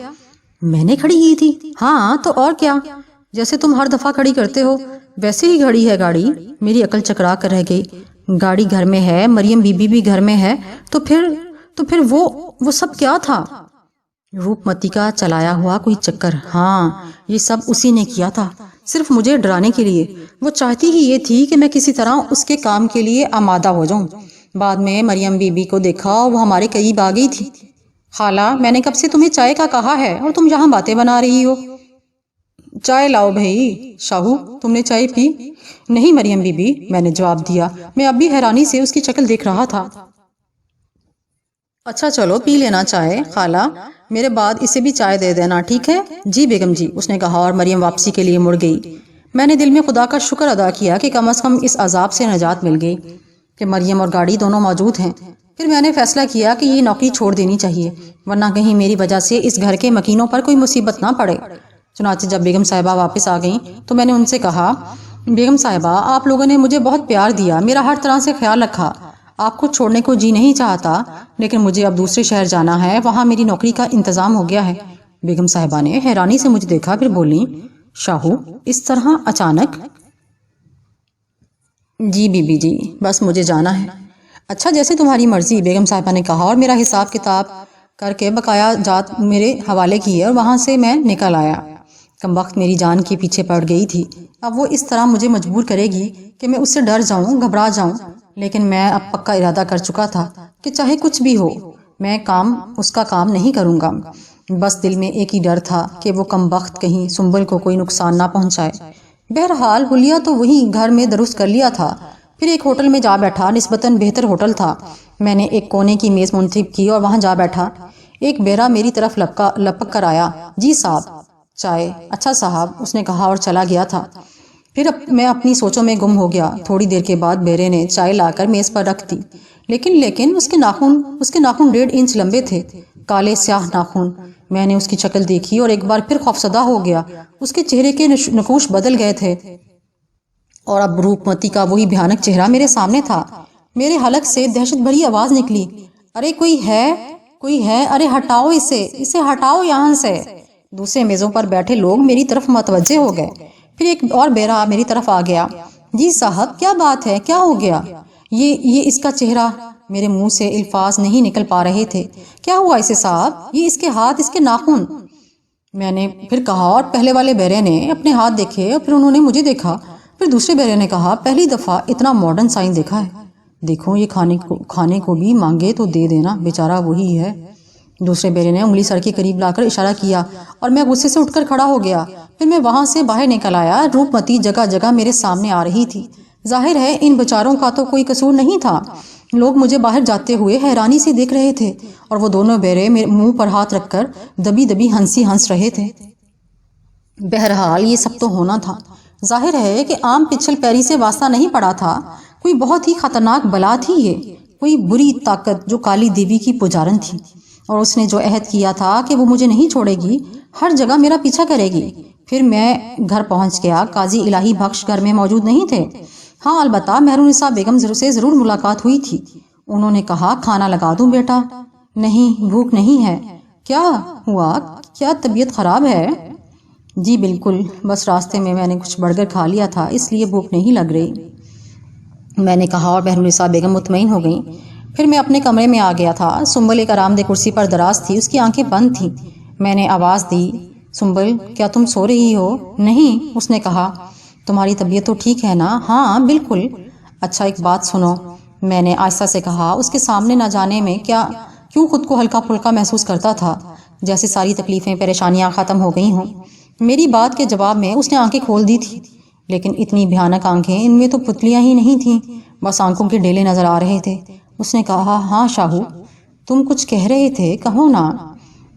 Speaker 1: میں نے کھڑی کی تھی؟ ہاں تو اور کیا، جیسے تم ہر دفعہ کھڑی کرتے ہو ویسے ہی کھڑی ہے گاڑی۔ میری عقل چکرا کر رہ گئی۔ گاڑی گھر میں ہے، مریم بی بی بھی گھر میں ہے، تو پھر وہ سب کیا تھا؟ روپ متی کا چلایا ہوا کوئی چکر۔ ہاں یہ سب اسی نے کیا تھا، صرف مجھے ڈرانے کے لیے۔ وہ چاہتی ہی یہ تھی کہ میں کسی طرح اس کے کام کے لیے آمادہ ہو جاؤں۔ بعد میں مریم بی بی کو دیکھا، وہ ہمارے قریب آ گئی تھی۔ خالہ میں نے کب سے تمہیں چائے کا کہا ہے اور تم یہاں باتیں بنا رہی ہو۔ چائے لاؤ بھائی۔ شاہو تم نے چائے پی؟ نہیں مریم بی بی، میں نے جواب دیا۔ میں اب بھی حیرانی سے اس کی شکل دیکھ رہا تھا۔ اچھا چلو پی لینا چائے، خالہ میرے بعد اسے بھی چائے دے دینا، ٹھیک ہے؟ جی بیگم جی، اس نے کہا اور مریم واپسی کے لیے مڑ گئی۔ میں نے دل میں خدا کا شکر ادا کیا کہ کم از کم اس عذاب سے نجات مل گئی کہ مریم اور گاڑی دونوں موجود ہیں۔ پھر میں نے فیصلہ کیا کہ یہ نوکری چھوڑ دینی چاہیے، ورنہ کہیں میری وجہ سے اس گھر کے مکینوں پر کوئی مصیبت نہ پڑے۔ چنانچہ جب بیگم صاحبہ واپس آ گئیں تو میں نے ان سے کہا، بیگم صاحبہ، آپ لوگوں نے مجھے بہت پیار دیا، میرا ہر طرح سے خیال رکھا، آپ کو چھوڑنے کو جی نہیں چاہتا، لیکن مجھے اب دوسرے شہر جانا ہے، وہاں میری نوکری کا انتظام ہو گیا ہے۔ بیگم صاحبہ نے حیرانی سے مجھے دیکھا، پھر بولیں، شاہو، اس طرح اچانک؟ جی بی بی جی، بس مجھے جانا ہے۔ اچھا، جیسے تمہاری مرضی، بیگم صاحبہ نے کہا، اور میرا حساب کتاب کر کے بقایا جات میرے حوالے کیے اور وہاں سے میں نکل آیا۔ کم وقت میری جان کے پیچھے پڑ گئی تھی، اب وہ اس طرح مجھے مجبور کرے گی کہ میں اس سے ڈر جاؤں، گھبرا جاؤں، لیکن میں اب پکا ارادہ کر چکا تھا کہ چاہے کچھ بھی ہو میں اس کا کام نہیں کروں گا۔ بس دل میں ایک ہی ڈر تھا کہ وہ کم وقت کہیں سنبل کو کوئی نقصان نہ پہنچائے۔ بہرحال حلیہ تو وہی گھر میں درست کر لیا تھا، پھر ایک ہوٹل میں جا بیٹھا، نسبتاً بہتر ہوٹل تھا۔ میں نے ایک کونے کی میز منتخب کی اور وہاں جا بیٹھا۔ ایک بیرا میری طرف لپک کر آیا، جی صاحب، چائے؟ اچھا صاحب، اس نے کہا اور چلا گیا تھا۔ پھر میں اپنی سوچوں میں گم ہو گیا۔ تھوڑی دیر کے بعد بیرے نے چائے لا کر میز پر رکھ دی، لیکن اس کے ناخن 1.5 انچ لمبے تھے، کالے سیاہ ناخن۔ میں نے اس کی شکل دیکھی اور ایک بار پھر خوفزدہ ہو گیا۔ اس کے چہرے کے نقوش بدل گئے تھے اور اب روپمتی کا وہی بھیانک چہرہ میرے سامنے تھا۔ میرے حلق سے دہشت بھری آواز نکلی، ارے کوئی ہے، ارے ہٹاؤ اسے ہٹاؤ یہاں سے۔ دوسرے میزوں پر بیٹھے لوگ میری طرف متوجہ ہو گئے۔ پھر ایک اور بیرا میری طرف آ گیا، جی صاحب، کیا بات ہے، کیا ہو گیا؟ یہ اس کا چہرہ۔ میرے منہ سے الفاظ نہیں نکل پا رہے تھے۔ کیا ہوا اسے صاحب؟ یہ اس کے ہاتھ، اس کے ناخن۔ میں نے پھر کہا، اور پہلے والے بیرے نے اپنے ہاتھ دیکھے اور پھر انہوں نے مجھے دیکھا۔ پھر دوسرے بیرے نے کہا، پہلی دفعہ اتنا ماڈرن سائن دیکھا ہے، دیکھو یہ کھانے کو بھی مانگے تو دے دینا، بیچارہ وہی ہے۔ دوسرے بیرے نے انگلی سر کے قریب لا کر اشارہ کیا اور میں غصے سے اٹھ کر کھڑا ہو گیا۔ پھر میں وہاں سے باہر نکل آیا۔ روپمتی جگہ جگہ میرے سامنے آ رہی تھی۔ ظاہر ہے ان بیچاروں کا تو کوئی قصور نہیں تھا۔ لوگ مجھے باہر جاتے ہوئے حیرانی سے دیکھ رہے تھے اور وہ دونوں بیرے میرے منہ پر ہاتھ رکھ کر دبی دبی ہنس رہے تھے۔ بہرحال یہ سب تو ہونا تھا۔ ظاہر ہے کہ عام پچھل پیری سے واسطہ نہیں پڑا تھا، کوئی بہت ہی خطرناک بلا تھی، یہ کوئی بری طاقت جو کالی دیوی کی پجارن تھی، اور اس نے جو عہد کیا تھا کہ وہ مجھے نہیں چھوڑے گی، ہر جگہ میرا پیچھا کرے گی۔ پھر میں گھر پہنچ گیا۔ قاضی الہی بخش گھر میں موجود نہیں تھے۔ ہاں، البتہ مہرالنساء بیگم سے ضرور ملاقات ہوئی تھی۔ انہوں نے کہا، کھانا لگا دوں بیٹا؟ نہیں، بھوک نہیں ہے۔ کیا ہوا، کیا طبیعت خراب ہے؟ جی بالکل، بس راستے میں نے کچھ برگر کھا لیا تھا، اس لیے بھوک نہیں لگ رہی، میں نے کہا، اور مہرالنساء بیگم مطمئن ہو گئیں۔ پھر میں اپنے کمرے میں آ گیا تھا۔ سنبل ایک آرام دہ کرسی پر دراز تھی، اس کی آنکھیں بند تھیں۔ میں نے آواز دی، سنبل، کیا تم سو رہی ہو؟ نہیں، اس نے کہا۔ تمہاری طبیعت تو ٹھیک ہے نا؟ ہاں بالکل۔ اچھا ایک بات سنو، میں نے آہستہ سے کہا۔ اس کے سامنے نہ جانے میں کیوں خود کو ہلکا پھلکا محسوس کرتا تھا، جیسے ساری تکلیفیں پریشانیاں ختم ہو گئی ہوں۔ میری بات کے جواب میں اس نے آنکھیں کھول دی تھی، لیکن اتنی بھیانک آنکھیں، ان میں تو پتلیاں ہی نہیں تھیں، بس آنکھوں کے ڈیلے نظر آ رہے تھے۔ اس نے کہا، ہاں شاہو، تم کچھ کہہ رہے تھے، کہو نا۔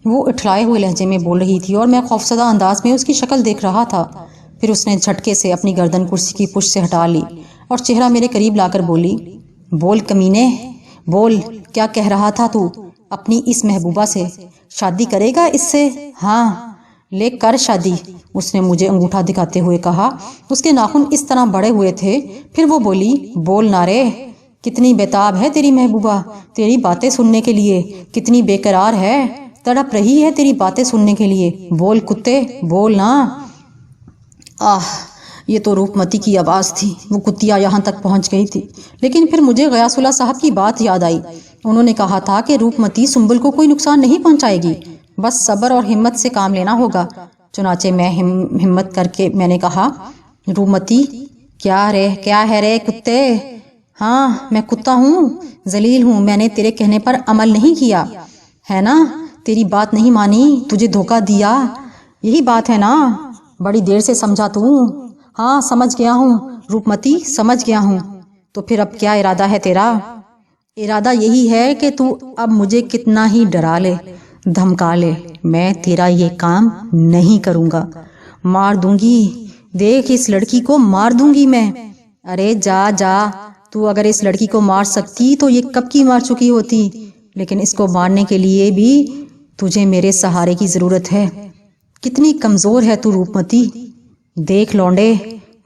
Speaker 1: وہ اٹھلائے ہوئے لہجے میں بول رہی تھی اور میں خوفزدہ انداز میں اس کی شکل دیکھ رہا تھا۔ پھر اس نے جھٹکے سے اپنی گردن کرسی کی پشت سے ہٹا لی اور چہرہ میرے قریب لا کر بولی، بول کمینے، بول، کیا کہہ رہا تھا تو اپنی اس محبوبہ سے؟ شادی کرے گا اس سے؟ ہاں، لے کر شادی، اس نے مجھے انگوٹھا دکھاتے ہوئے کہا۔ اس کے ناخن اس طرح بڑے ہوئے تھے۔ پھر وہ بولی، بول نہ رے، کتنی بےتاب ہے تیری محبوبہ تیری باتیں سننے کے لیے، کتنی بے قرار ہے، تڑپ رہی ہے تیری باتیں سننے کے لیے، بول کتے، بول نا۔ یہ تو روپمتی کی آواز تھی۔ وہ کتیا یہاں تک پہنچ گئی تھی، لیکن پھر مجھے غیاث اللہ صاحب کی بات یاد آئی۔ انہوں نے کہا تھا کہ روپمتی سنبل کو کوئی نقصان نہیں پہنچائے گی، بس صبر اور ہمت سے کام لینا ہوگا۔ چنانچہ میں ہمت کر کے میں نے کہا، روپمتی، کیا ہے رے کتے؟ ہاں، میں کتا ہوں، ذلیل ہوں، میں نے تیرے کہنے پر عمل نہیں کیا ہے نا، تیری بات نہیں مانی، تجھے دھوکہ دیا، یہی بات ہے نا؟ بڑی دیر سے سمجھا تو؟ ہاں سمجھ گیا ہوں روپمتی، سمجھ گیا ہوں۔ تو پھر اب کیا ارادہ ہے تیرا؟ ارادہ یہی ہے کہ تو اب مجھے کتنا ہی ڈرا لے، دھمکا لے، میں تیرا یہ کام نہیں کروں گا، مار دوں گی، دیکھ اس لڑکی کو مار دوں گی میں۔ ارے جا جا، تو اگر اس لڑکی کو مار سکتی تو یہ کب کی مار چکی ہوتی، لیکن اس کو مارنے کے لیے بھی تجھے میرے سہارے کی ضرورت ہے۔ کتنی کمزور ہے تو روپمتی۔ دیکھ لونڈے،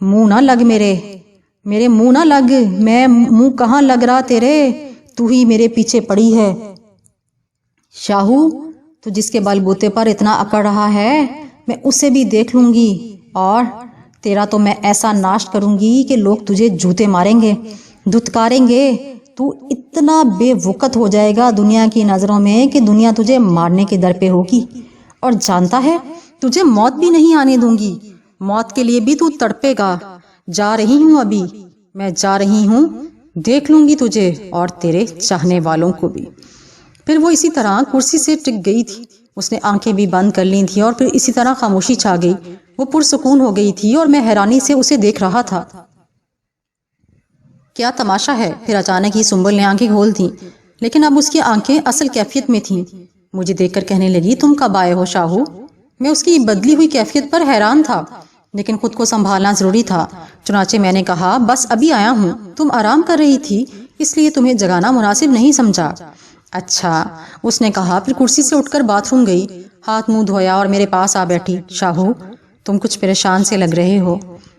Speaker 1: منہ نہ لگ میرے منہ نہ لگ، میں منہ کہاں لگ رہا تیرے، تو ہی میرے پیچھے پڑی ہے۔ شاہو، تو جس کے بل بوتے پر اتنا اکڑ رہا ہے، میں اسے بھی دیکھ لوں گی، اور تیرا تو میں ایسا ناشت کروں گی کہ لوگ تجھے جوتے ماریں گے، دھتکاریں گے۔ تو اتنا بے وقت ہو جائے گا دنیا کی نظروں میں کہ دنیا تجھے مارنے کے در پہ ہوگی، اور جانتا ہے تجھے موت بھی نہیں آنے دوں گی، موت کے لیے بھی تو تڑپے گا۔ جا رہی ہوں، ابھی میں جا رہی ہوں، دیکھ لوں گی تجھے اور تیرے چاہنے والوں کو بھی۔ پھر وہ اسی طرح کرسی سے ٹک گئی تھی، اس نے آنکھیں بھی بند کر لی تھی، اور پھر اسی طرح خاموشی چھا گئی۔ وہ پرسکون ہو گئی تھی اور میں حیرانی سے اسے دیکھ رہا تھا۔ کیا تماشا ہے! پھر اچانک ہی سنبل نے آنکھیں کھول دیں، لیکن اب اس کی آنکھیں اصل کیفیت میں تھیں۔ مجھے دیکھ کر کہنے لگی، تم کب آئے ہو شاہو؟ میں اس کی بدلی ہوئی کیفیت پر حیران تھا، لیکن خود کو سنبھالنا ضروری تھا، چنانچہ میں نے کہا، بس ابھی آیا ہوں، تم آرام کر رہی تھی اس لیے تمہیں جگانا مناسب نہیں سمجھا۔ اچھا، اس نے کہا، پھر کرسی سے اٹھ کر باتھ روم گئی، ہاتھ منہ دھویا اور میرے پاس آ بیٹھی۔ شاہو، تم کچھ پریشان سے لگ رہے ہو،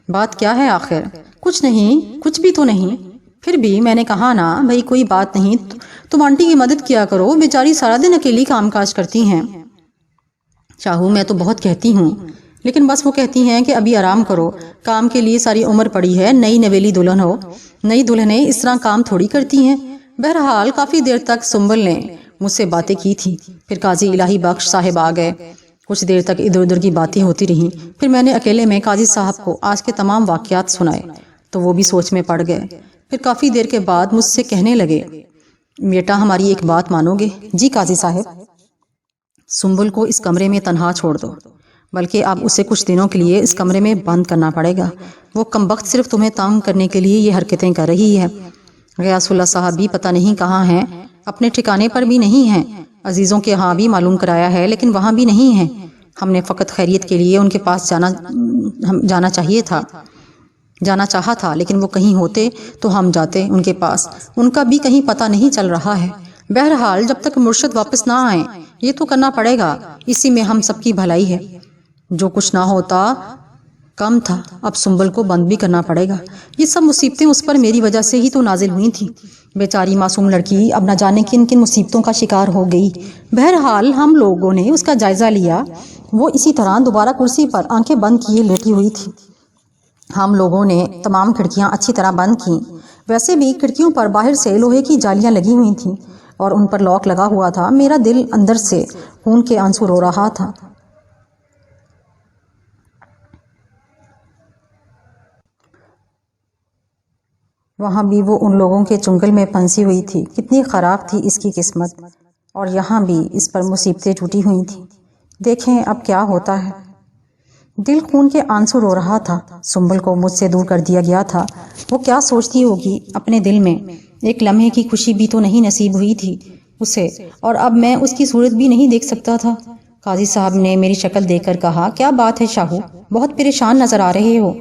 Speaker 1: بات کیا ہے آخر؟ کچھ نہیں، کچھ بھی تو نہیں۔ پھر بھی میں نے کہا نا بھئی کوئی بات نہیں، تم آنٹی کی مدد کیا کرو، بیچاری سارا دن اکیلی کام کاج کرتی ہیں۔ شاہو، میں تو بہت کہتی ہوں، لیکن بس وہ کہتی ہیں کہ ابھی آرام کرو، کام کے لیے ساری عمر پڑی ہے، نئی نویلی دلہن ہو، نئی دلہنیں اس طرح کام تھوڑی کرتی ہیں۔ بہرحال کافی دیر تک سنبل نے مجھ سے باتیں کی تھی، پھر قاضی الہی بخش صاحب آ گئے، کچھ دیر تک ادھر ادھر کی باتیں ہوتی رہیں، پھر میں نے اکیلے میں قاضی صاحب کو آج کے تمام واقعات سنائے تو وہ بھی سوچ میں پڑ گئے۔ پھر کافی دیر کے بعد مجھ سے کہنے لگے، بیٹا ہماری ایک بات مانو گے؟ جی قاضی صاحب۔ سنبل کو اس کمرے میں تنہا چھوڑ دو، بلکہ اب اسے کچھ دنوں کے لیے اس کمرے میں بند کرنا پڑے گا، وہ کمبخت صرف تمہیں تنگ کرنے کے لیے یہ حرکتیں کر رہی ہے۔ غیاث اللہ صاحب بھی پتہ نہیں کہاں ہیں، اپنے ٹھکانے پر بھی نہیں ہیں، عزیزوں کے ہاں بھی معلوم کرایا ہے لیکن وہاں بھی نہیں ہیں۔ ہم نے فقط خیریت کے لیے ان کے پاس جانا چاہا تھا، لیکن وہ کہیں ہوتے تو ہم جاتے ان کے پاس، ان کا بھی کہیں پتہ نہیں چل رہا ہے۔ بہرحال جب تک مرشد واپس نہ آئیں یہ تو کرنا پڑے گا، اسی میں ہم سب کی بھلائی ہے۔ جو کچھ نہ ہوتا کم تھا، اب سنبل کو بند بھی کرنا پڑے گا۔ یہ سب مصیبتیں اس پر میری وجہ سے ہی تو نازل ہوئی تھیں، بیچاری معصوم لڑکی اب نہ جانے کن کن مصیبتوں کا شکار ہو گئی۔ بہرحال ہم لوگوں نے اس کا جائزہ لیا، وہ اسی طرح دوبارہ کرسی پر آنکھیں بند کیے لیٹی ہوئی تھی۔ ہم لوگوں نے تمام کھڑکیاں اچھی طرح بند کیں، ویسے بھی کھڑکیوں پر باہر سے لوہے کی جالیاں لگی ہوئی تھیں اور ان پر لاک لگا ہوا تھا۔ میرا دل اندر سے خون کے آنسو رو رہا تھا۔ وہاں بھی وہ ان لوگوں کے چنگل میں پھنسی ہوئی تھی، کتنی خراب تھی اس کی قسمت، اور یہاں بھی اس پر مصیبتیں ٹوٹی ہوئی تھیں۔ دیکھیں اب کیا ہوتا ہے۔ دل خون کے آنسو رو رہا تھا، سنبل کو مجھ سے دور کر دیا گیا تھا، وہ کیا سوچتی ہوگی اپنے دل میں۔ ایک لمحے کی خوشی بھی تو نہیں نصیب ہوئی تھی اسے، اور اب میں اس کی صورت بھی نہیں دیکھ سکتا تھا۔ قاضی صاحب نے میری شکل دیکھ کر کہا، کیا بات ہے شاہو، بہت پریشان نظر آ رہے ہو۔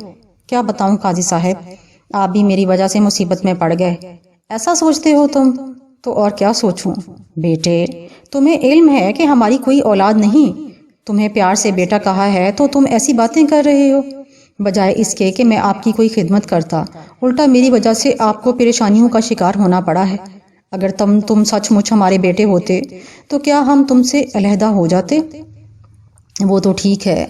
Speaker 1: کیا بتاؤں قاضی صاحب، آپ بھی میری وجہ سے مصیبت میں پڑ گئے۔ ایسا سوچتے ہو تم؟ تو اور کیا سوچوں بیٹے، تمہیں علم ہے کہ ہماری کوئی اولاد نہیں، تمہیں پیار سے بیٹا کہا ہے تو تم ایسی باتیں کر رہے ہو، بجائے اس کے کہ میں آپ کی کوئی خدمت کرتا، الٹا میری وجہ سے آپ کو پریشانیوں کا شکار ہونا پڑا ہے۔ اگر تم سچ مچ ہمارے بیٹے ہوتے تو کیا ہم تم سے علیحدہ ہو جاتے؟ وہ تو ٹھیک ہے،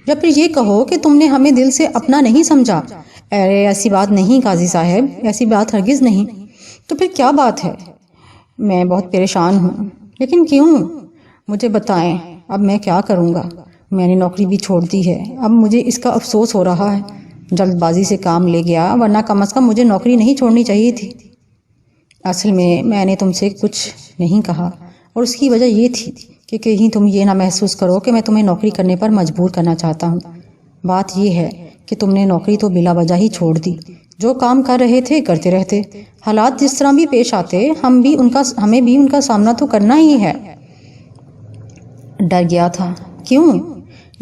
Speaker 1: یا پھر یہ کہو کہ تم نے ہمیں دل سے اپنا نہیں سمجھا۔ ارے ایسی بات نہیں قاضی صاحب، ایسی بات ہرگز نہیں۔ تو پھر کیا بات ہے؟ میں بہت پریشان ہوں۔ لیکن کیوں؟ مجھے بتائیں، اب میں کیا کروں گا؟ میں نے نوکری بھی چھوڑ دی ہے، اب مجھے اس کا افسوس ہو رہا ہے۔ جلد بازی سے کام لے گیا، ورنہ کم از کم مجھے نوکری نہیں چھوڑنی چاہیے تھی۔ اصل میں نے تم سے کچھ نہیں کہا، اور اس کی وجہ یہ تھی کہ کہیں تم یہ نہ محسوس کرو کہ میں تمہیں نوکری کرنے پر مجبور کرنا چاہتا ہوں۔ بات یہ ہے کہ تم نے نوکری تو بلا وجہ ہی چھوڑ دی، جو کام کر رہے تھے کرتے رہتے، حالات جس طرح بھی پیش آتے ہمیں بھی ان کا سامنا تو کرنا ہی ہے۔ ڈر گیا تھا۔ کیوں؟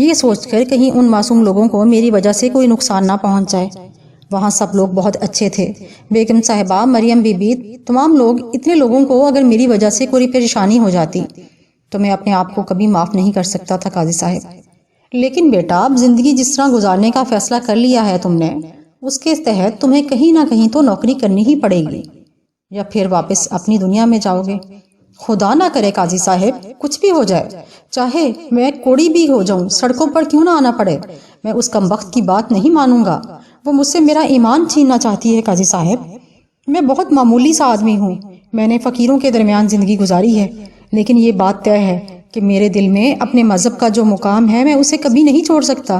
Speaker 1: یہ سوچ کر کہیں ان معصوم لوگوں کو میری وجہ سے کوئی نقصان نہ پہنچ جائے۔ وہاں سب لوگ بہت اچھے تھے، بیگم صاحبہ، مریم بی بی، تمام لوگ۔ اتنے لوگوں کو اگر میری وجہ سے کوئی پریشانی ہو جاتی تو میں اپنے آپ کو کبھی معاف نہیں کر سکتا تھا قاضی صاحب۔ لیکن بیٹا، اب زندگی جس طرح گزارنے کا فیصلہ کر لیا ہے تم نے، اس کے تحت تمہیں کہیں نہ کہیں تو نوکری کرنی ہی پڑے گی، یا پھر واپس اپنی دنیا میں جاؤ گے۔ خدا نہ کرے قاضی صاحب، کچھ بھی ہو جائے، چاہے میں کوڑی بھی ہو جاؤں، سڑکوں پر کیوں نہ آنا پڑے، میں اس کمبخت کی بات نہیں مانوں گا۔ وہ مجھ سے میرا ایمان چھیننا چاہتی ہے قاضی صاحب۔ میں بہت معمولی سا آدمی ہوں، میں نے فقیروں کے درمیان زندگی گزاری ہے، لیکن یہ بات طے ہے کہ میرے دل میں اپنے مذہب کا جو مقام ہے میں اسے کبھی نہیں چھوڑ سکتا۔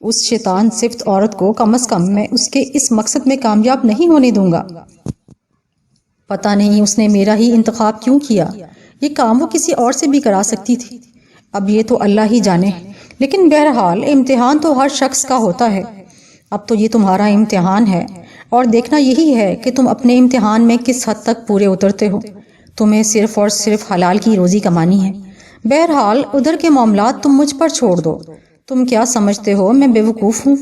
Speaker 1: اس شیطان صفت عورت کو کم از کم میں اس کے اس مقصد میں کامیاب نہیں ہونے دوں گا۔ پتہ نہیں اس نے میرا ہی انتخاب کیوں کیا، یہ کام وہ کسی اور سے بھی کرا سکتی تھی، اب یہ تو اللہ ہی جانے۔ لیکن بہرحال امتحان تو ہر شخص کا ہوتا ہے، اب تو یہ تمہارا امتحان ہے، اور دیکھنا یہی ہے کہ تم اپنے امتحان میں کس حد تک پورے اترتے ہو۔ تمہیں صرف اور صرف حلال کی روزی کمانی ہے۔ بہرحال ادھر کے معاملات تم مجھ پر چھوڑ دو۔ تم کیا سمجھتے ہو میں بے وقوف ہوں؟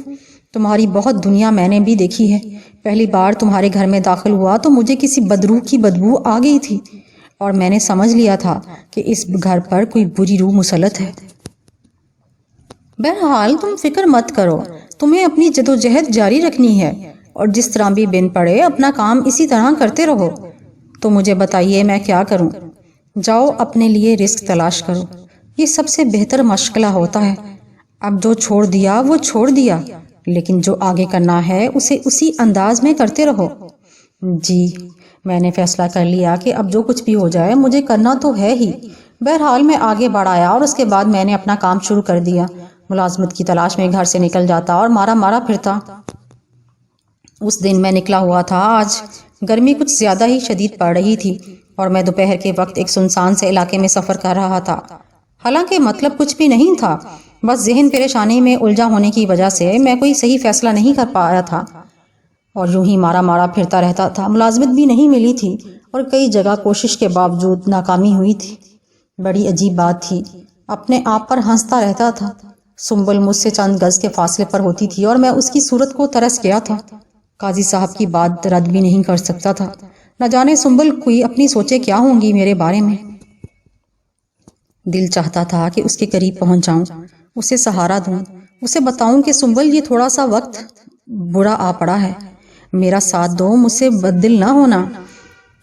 Speaker 1: تمہاری بہت دنیا میں نے بھی دیکھی ہے۔ پہلی بار تمہارے گھر میں داخل ہوا تو مجھے کسی بدروح کی بدبو آ گئی تھی، اور میں نے سمجھ لیا تھا کہ اس گھر پر کوئی بری روح مسلط ہے۔ بہرحال تم فکر مت کرو، تمہیں اپنی جدوجہد جاری رکھنی ہے، اور جس طرح بھی بن پڑے اپنا کام اسی طرح کرتے رہو۔ تو مجھے بتائیے میں کیا کروں؟ جاؤ اپنے لیے رزق تلاش کرو، یہ سب سے بہتر مشغلہ ہوتا ہے۔ اب جو چھوڑ دیا وہ چھوڑ دیا، لیکن جو آگے کرنا ہے اسے اسی انداز میں کرتے رہو۔ جی، میں نے فیصلہ کر لیا کہ اب جو کچھ بھی ہو جائے مجھے کرنا تو ہے ہی۔ بہرحال میں آگے بڑھ آیا، اور اس کے بعد میں نے اپنا کام شروع کر دیا۔ ملازمت کی تلاش میں گھر سے نکل جاتا اور مارا مارا پھرتا۔ اس دن میں نکلا ہوا تھا، آج گرمی کچھ زیادہ ہی شدید پڑ رہی تھی، اور میں دوپہر کے وقت ایک سنسان سے علاقے میں سفر کر رہا تھا۔ حالانکہ مطلب کچھ بھی نہیں تھا، بس ذہن پریشانی میں الجھا ہونے کی وجہ سے میں کوئی صحیح فیصلہ نہیں کر پایا تھا، اور یوں ہی مارا مارا پھرتا رہتا تھا۔ ملازمت بھی نہیں ملی تھی، اور کئی جگہ کوشش کے باوجود ناکامی ہوئی تھی۔ بڑی عجیب بات تھی، اپنے آپ پر ہنستا رہتا تھا۔ سنبل مجھ سے چند گز کے فاصلے پر ہوتی تھی، اور میں اس کی صورت کو ترس گیا تھا۔ قاضی صاحب کی بات رد بھی نہیں کر سکتا تھا، نہ جانے سنبل کوئی اپنی سوچے کیا ہوں گی میرے بارے میں۔ دل چاہتا تھا کہ اس کے قریب پہنچ جاؤں، اسے سہارا دوں، اسے بتاؤں کہ سنبل یہ تھوڑا سا وقت برا آ پڑا ہے، میرا ساتھ دو، مجھ سے بددل نہ ہونا۔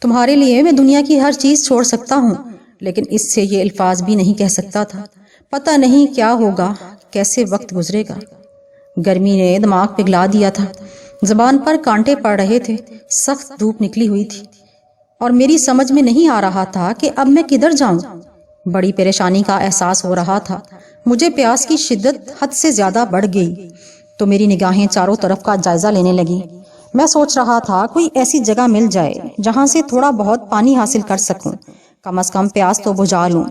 Speaker 1: تمہارے لیے میں دنیا کی ہر چیز چھوڑ سکتا ہوں، لیکن اس سے یہ الفاظ بھی نہیں کہہ سکتا تھا۔ پتہ نہیں کیا ہوگا، کیسے وقت گزرے گا۔ گرمی نے دماغ پگھلا دیا تھا، زبان پر کانٹے پڑ رہے تھے، سخت دھوپ نکلی ہوئی تھی، اور میری سمجھ میں نہیں آ رہا تھا کہ اب میں کدھر جاؤں۔ بڑی پریشانی کا احساس ہو رہا تھا، مجھے پیاس کی شدت حد سے زیادہ بڑھ گئی، تو میری نگاہیں چاروں طرف کا جائزہ لینے لگی۔ میں سوچ رہا تھا کوئی ایسی جگہ مل جائے جہاں سے تھوڑا بہت پانی حاصل کر سکوں، کم از کم پیاس تو بجھا لوں،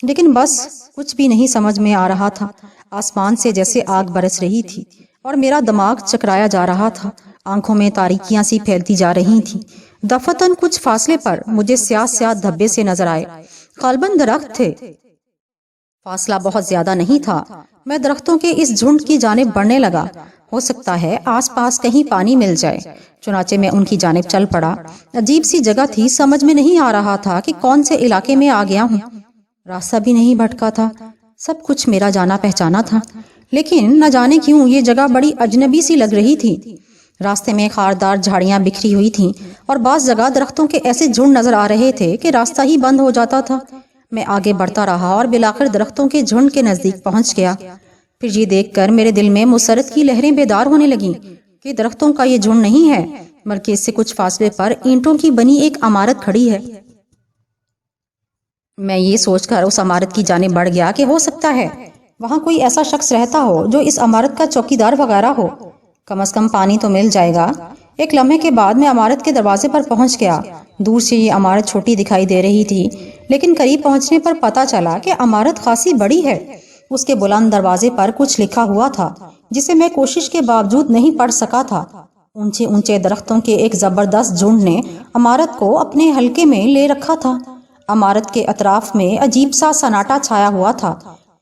Speaker 1: لیکن بس کچھ بھی نہیں سمجھ میں آ رہا تھا۔ آسمان سے جیسے آگ برس رہی تھی، اور میرا دماغ چکرایا جا رہا تھا، آنکھوں میں تاریکیاں سی پھیلتی جا رہی تھیں۔ دفتن کچھ فاصلے پر مجھے سیاہ سیاہ دھبے سے نظر آئے، غالباً درخت تھے۔ فاصلہ بہت زیادہ نہیں تھا، میں درختوں کے اس جھنڈ کی جانب بڑھنے لگا، ہو سکتا ہے آس پاس کہیں پانی مل جائے۔ چنانچہ میں ان کی جانب چل پڑا۔ عجیب سی جگہ تھی، سمجھ میں نہیں آ رہا تھا کہ کون سے علاقے میں آ گیا ہوں، راستہ بھی نہیں بھٹکا تھا، سب کچھ میرا جانا پہچانا تھا، لیکن نہ جانے کیوں یہ جگہ بڑی اجنبی سی لگ رہی تھی۔ راستے میں خاردار جھاڑیاں بکھری ہوئی تھیں، اور بعض جگہ درختوں کے ایسے جھنڈ نظر آ رہے تھے کہ راستہ ہی بند ہو جاتا تھا۔ میں آگے بڑھتا رہا اور بالآخر درختوں کے جھنڈ کے نزدیک پہنچ گیا۔ پھر یہ دیکھ کر میرے دل میں مسرت کی لہریں بیدار ہونے لگیں کہ درختوں کا یہ جھنڈ نہیں ہے، بلکہ اس سے کچھ فاصلے پر اینٹوں کی بنی ایک عمارت کھڑی ہے۔ میں یہ سوچ کر اس عمارت کی جانب بڑھ گیا کہ ہو سکتا ہے وہاں کوئی ایسا شخص رہتا ہو جو اس عمارت کا چوکیدار وغیرہ ہو، کم از کم پانی تو مل جائے گا۔ ایک لمحے کے بعد میں عمارت کے دروازے پر پہنچ گیا۔ دور سے یہ عمارت چھوٹی دکھائی دے رہی تھی، لیکن قریب پہنچنے پر پتہ چلا کہ عمارت خاصی بڑی ہے۔ اس کے بلند دروازے پر کچھ لکھا ہوا تھا جسے میں کوشش کے باوجود نہیں پڑھ سکا تھا۔ اونچے اونچے درختوں کے ایک زبردست جھنڈ نے عمارت کو اپنے حلقے میں لے رکھا تھا۔ عمارت کے اطراف میں عجیب سا سناٹا چھایا ہوا تھا،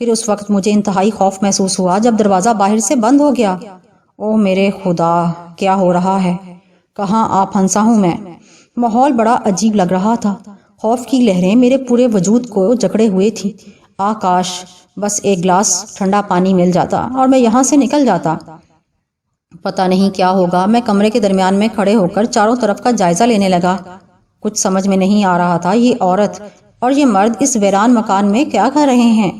Speaker 1: پھر اس وقت مجھے انتہائی خوف محسوس ہوا جب دروازہ باہر سے بند ہو گیا۔ او میرے خدا، کیا ہو رہا ہے؟ کہاں آ پھنسا ہوں میں؟ ماحول بڑا عجیب لگ رہا تھا۔ خوف کی لہریں میرے پورے وجود کو جکڑے ہوئے تھی۔ کاش بس ایک گلاس ٹھنڈا پانی مل جاتا اور میں یہاں سے نکل جاتا۔ پتہ نہیں کیا ہوگا۔ میں کمرے کے درمیان میں کھڑے ہو کر چاروں طرف کا جائزہ لینے لگا۔ کچھ سمجھ میں نہیں آ رہا تھا، یہ عورت اور یہ مرد اس ویران مکان میں کیا کر رہے ہیں؟